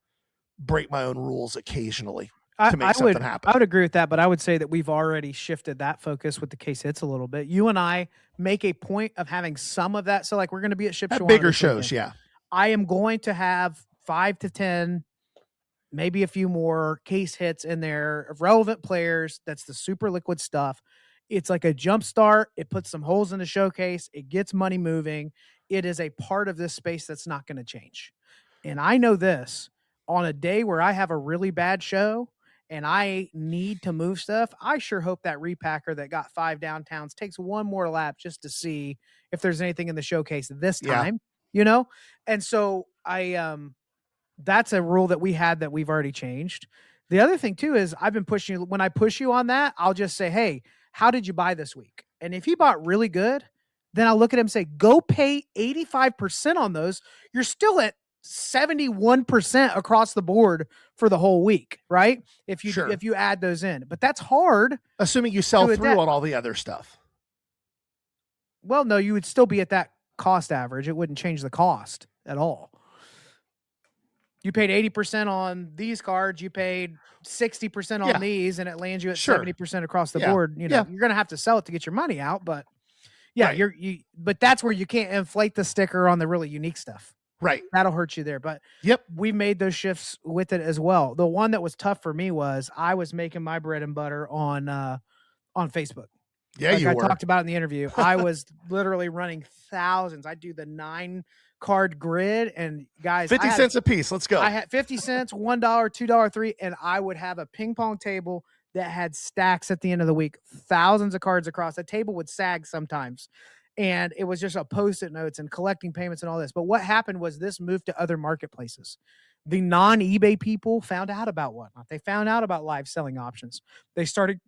break my own rules occasionally to make something happen. I would agree with that, but I would say that we've already shifted that focus with the case hits a little bit. You and I make a point of having some of that. So like we're going to be at Shipshawana. Bigger shows, yeah. I am going to have 5 to 10, maybe a few more case hits in there of relevant players. That's the super liquid stuff. It's like a jump start. It puts some holes in the showcase. It gets money moving. It is a part of this space that's not going to change. And I know this, on a day where I have a really bad show and I need to move stuff, I sure hope that repacker that got 5 downtowns takes one more lap just to see if there's anything in the showcase this time. And so that's a rule that we had that we've already changed. The other thing too is I've been pushing you. When I push you on that, I'll just say, hey, how did you buy this week? And if he bought really good, then I'll look at him and say, go pay 85% on those. You're still at 71% across the board for the whole week, right? If you add those in, but that's hard. Assuming you sell through on all the other stuff. Well, no, you would still be at that cost average. It wouldn't change the cost at all. You paid 80% on these cards. You paid 60% on these, and it lands you at 70% across the board. You're going to have to sell it to get your money out, but but that's where you can't inflate the sticker on the really unique stuff. Right. That'll hurt you there. But we made those shifts with it as well. The one that was tough for me was I was making my bread and butter on Facebook. Yeah, I talked about in the interview. I was literally running thousands. I do the 9-card grid, and guys, 50 cents a piece. Let's go. I had 50 cents, $1, $2, $3, and I would have a ping pong table that had stacks at the end of the week, thousands of cards across. The table would sag sometimes. And it was just a post-it notes and collecting payments and all this. But what happened was this moved to other marketplaces. The non-eBay people found out about whatnot. They found out about live selling options. They started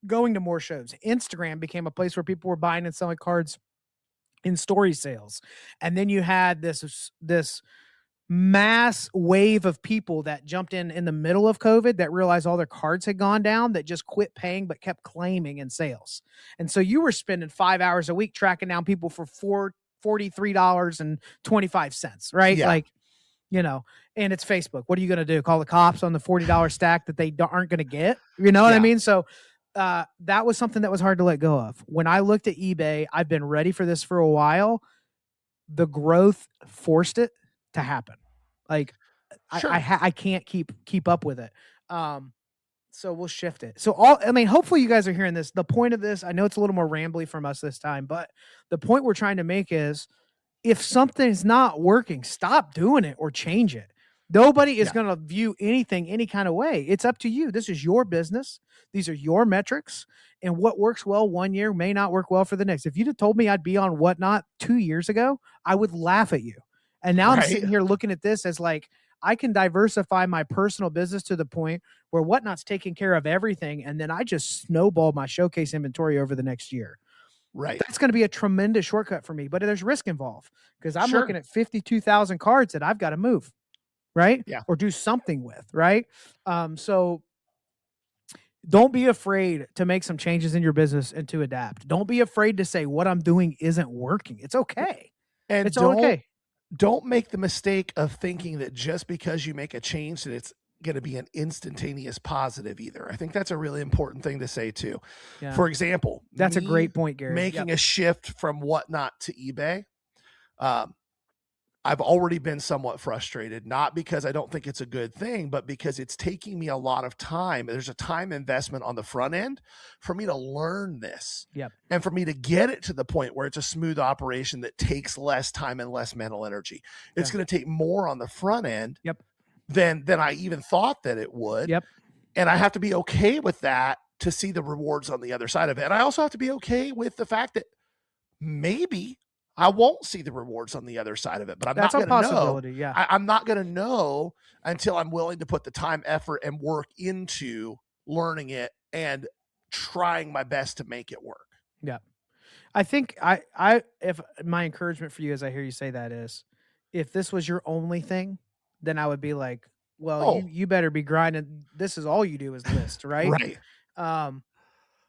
going to more shows. Instagram became a place where people were buying and selling cards in story sales. And then you had this mass wave of people that jumped in the middle of COVID that realized all their cards had gone down, that just quit paying but kept claiming in sales. And so you were spending 5 hours a week tracking down people for $43.25, right? Yeah. Like and it's Facebook. What are you going to do? Call the cops on the $40 stack that they aren't going to get? You know what I mean? So that was something that was hard to let go of. When I looked at eBay, I've been ready for this for a while. The growth forced it to happen. Like sure. I can't keep up with it. So we'll shift it. So hopefully you guys are hearing this. The point of this, I know it's a little more rambly from us this time, but the point we're trying to make is if something's not working, stop doing it or change it. Nobody is going to view anything any kind of way. It's up to you. This is your business. These are your metrics. And what works well one year may not work well for the next. If you'd have told me I'd be on Whatnot 2 years ago, I would laugh at you. And now I'm sitting here looking at this as like, I can diversify my personal business to the point where Whatnot's taking care of everything. And then I just snowball my showcase inventory over the next year. Right. That's going to be a tremendous shortcut for me, but there's risk involved because I'm looking at 52,000 cards that I've got to move. Right. Yeah. Or do something with. Right. So don't be afraid to make some changes in your business and to adapt. Don't be afraid to say what I'm doing isn't working. It's okay. And it's okay. Don't make the mistake of thinking that just because you make a change that it's going to be an instantaneous positive either. I think that's a really important thing to say too. Yeah. For example, that's a great point, Gary. Making a shift from Whatnot to eBay. I've already been somewhat frustrated, not because I don't think it's a good thing, but because it's taking me a lot of time. There's a time investment on the front end for me to learn this. Yep. And for me to get it to the point where it's a smooth operation that takes less time and less mental energy. It's going to take more on the front end than I even thought that it would. Yep. And I have to be okay with that to see the rewards on the other side of it. And I also have to be okay with the fact that maybe I won't see the rewards on the other side of it, but I'm not going to know. Yeah. I'm not going to know until I'm willing to put the time, effort, and work into learning it and trying my best to make it work. Yeah. I think if my encouragement for you, as I hear you say that, is if this was your only thing, then I would be like, well, you better be grinding. This is all you do is list, right? Right.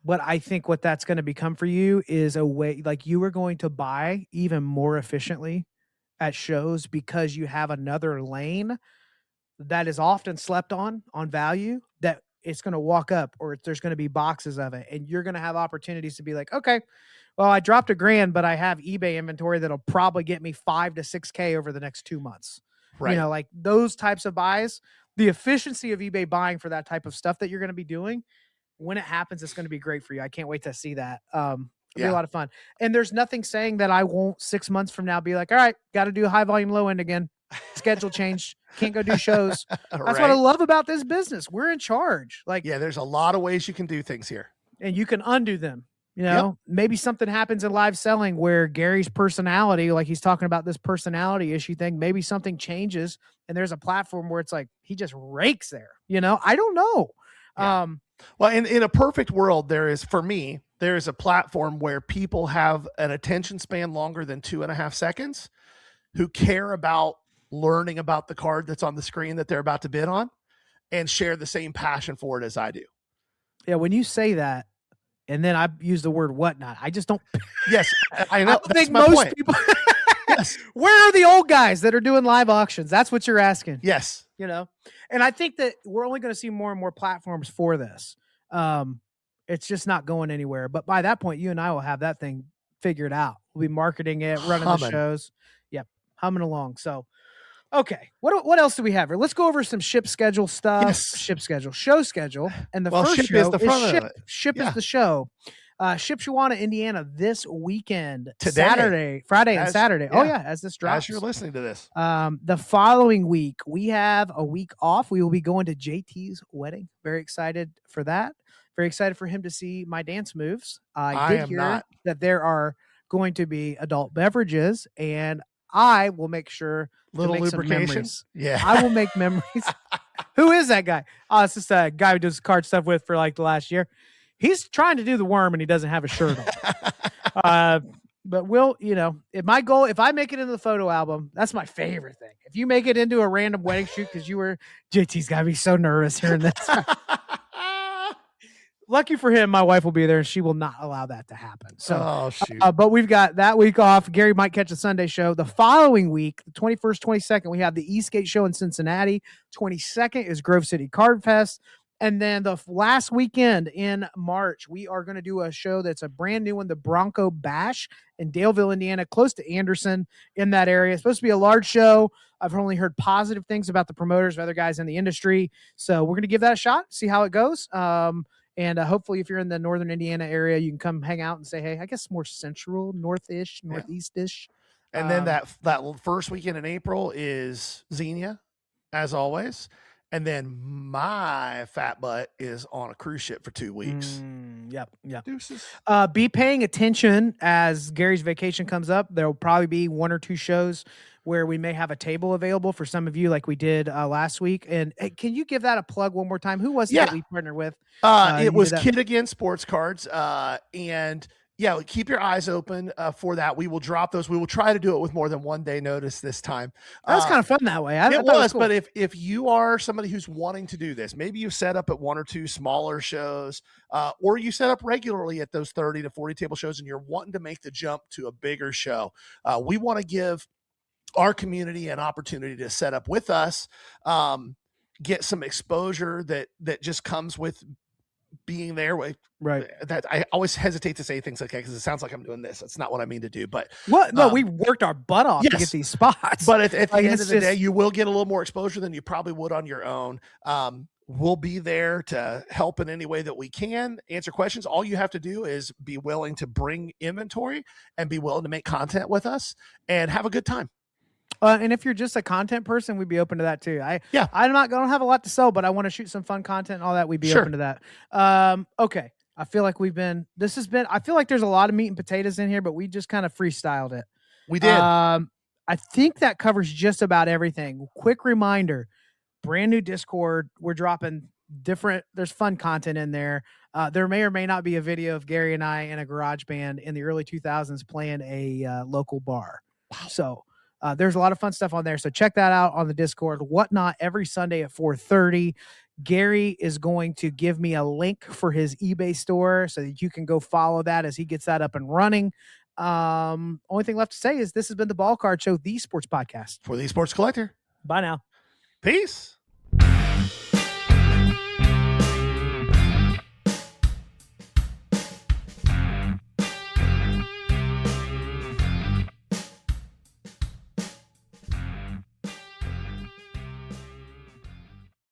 But I think what that's going to become for you is a way, like you are going to buy even more efficiently at shows because you have another lane that is often slept on value that it's going to walk up, or there's going to be boxes of it. And you're going to have opportunities to be like, okay, well, I dropped $1,000, but I have eBay inventory that'll probably get me 5 to 6K over the next 2 months. Right. Like those types of buys, the efficiency of eBay buying for that type of stuff that you're going to be doing, when it happens, it's going to be great for you. I can't wait to see that. It'll be a lot of fun. And there's nothing saying that I won't 6 months from now be like, all right, got to do high volume, low end again. Schedule changed. Can't go do shows. That's what I love about this business. We're in charge. Like, there's a lot of ways you can do things here. And you can undo them. Maybe something happens in live selling where Gary's personality, like he's talking about this personality issue thing, maybe something changes and there's a platform where it's like, he just rakes there. I don't know. Yeah. Well, in a perfect world, there is a platform where people have an attention span longer than 2.5 seconds who care about learning about the card that's on the screen that they're about to bid on and share the same passion for it as I do. Yeah. When you say that, and then I use the word whatnot, I just don't. Yes, I know. I don't think most people. Yes. Where are the old guys that are doing live auctions? That's what you're asking. Yes. And I think that we're only going to see more and more platforms for this. It's just not going anywhere. But by that point, you and I will have that thing figured out. We'll be marketing it, running the shows. Yep. Humming along. So, okay. What else do we have here? Let's go over some ship schedule stuff. Yes. Ship schedule, show schedule. And the first ship show is the front is of Ship. it. Ship is the show. Shipshawana, Indiana, this weekend, Today. Friday and Saturday. Yeah. As this drops. As you're listening to this. The following week, we have a week off. We will be going to JT's wedding. Very excited for that. Very excited for him to see my dance moves. I did hear that there are going to be adult beverages, and I will make sure to make some memories. Yeah. I will make memories. Who is that guy? Oh, it's just a guy who does card stuff with for like the last year. He's trying to do the worm and he doesn't have a shirt on. But we'll, if my goal, if I make it into the photo album, that's my favorite thing. If you make it into a random wedding shoot, because JT's got to be so nervous hearing this. lucky for him, my wife will be there, and she will not allow that to happen. So, shoot. But we've got that week off. Gary might catch a Sunday show. The following week, the 21st, 22nd, we have the Eastgate show in Cincinnati. 22nd is Grove City Card Fest. And then the last weekend in March, we are going to do a show that's a brand new one, the Bronco Bash in Daleville, Indiana, close to Anderson in that area. It's supposed to be a large show. I've only heard positive things about the promoters, other guys in the industry. So we're going to give that a shot, see how it goes. And hopefully if you're in the northern Indiana area, you can come hang out and say, hey, I guess more central, northeast-ish. And then that first weekend in April is Xenia, as always. And then my fat butt is on a cruise ship for 2 weeks. Yep. Deuces. Be paying attention as Gary's vacation comes up. There'll probably be 1 or 2 shows where we may have a table available for some of you like we did last week. And hey, can you give that a plug one more time? Who was it that we partnered with? It was Kid Again Sports Cards. And yeah, keep your eyes open for that. We will drop those. We will try to do it with more than 1 day notice this time. That was kind of fun that way. It was cool. But if you are somebody who's wanting to do this, maybe you set up at 1 or 2 smaller shows, or you set up regularly at those 30 to 40 table shows, and you're wanting to make the jump to a bigger show, we want to give our community an opportunity to set up with us, get some exposure that just comes with being there. Right. That I always hesitate to say things like that because it sounds like I'm doing this. That's not what I mean to do. But we worked our butt off to get these spots. But at the end of the day, you will get a little more exposure than you probably would on your own. We'll be there to help in any way that we can, answer questions. All you have to do is be willing to bring inventory and be willing to make content with us and have a good time. And if you're just a content person, we'd be open to that too. I don't have a lot to sell, but I want to shoot some fun content and all that. We'd be open to that. Okay. I feel like I feel like there's a lot of meat and potatoes in here, but we just kind of freestyled it. We did. I think that covers just about everything. Quick reminder, brand new Discord. We're dropping there's fun content in there. There may or may not be a video of Gary and I in a garage band in the early 2000s playing a local bar. Wow. So, there's a lot of fun stuff on there. So check that out on the Discord. Whatnot every Sunday at 4:30. Gary is going to give me a link for his eBay store so that you can go follow that as he gets that up and running. Only thing left to say is this has been the Ball Card Show, the sports podcast for the sports collector. Bye now. Peace.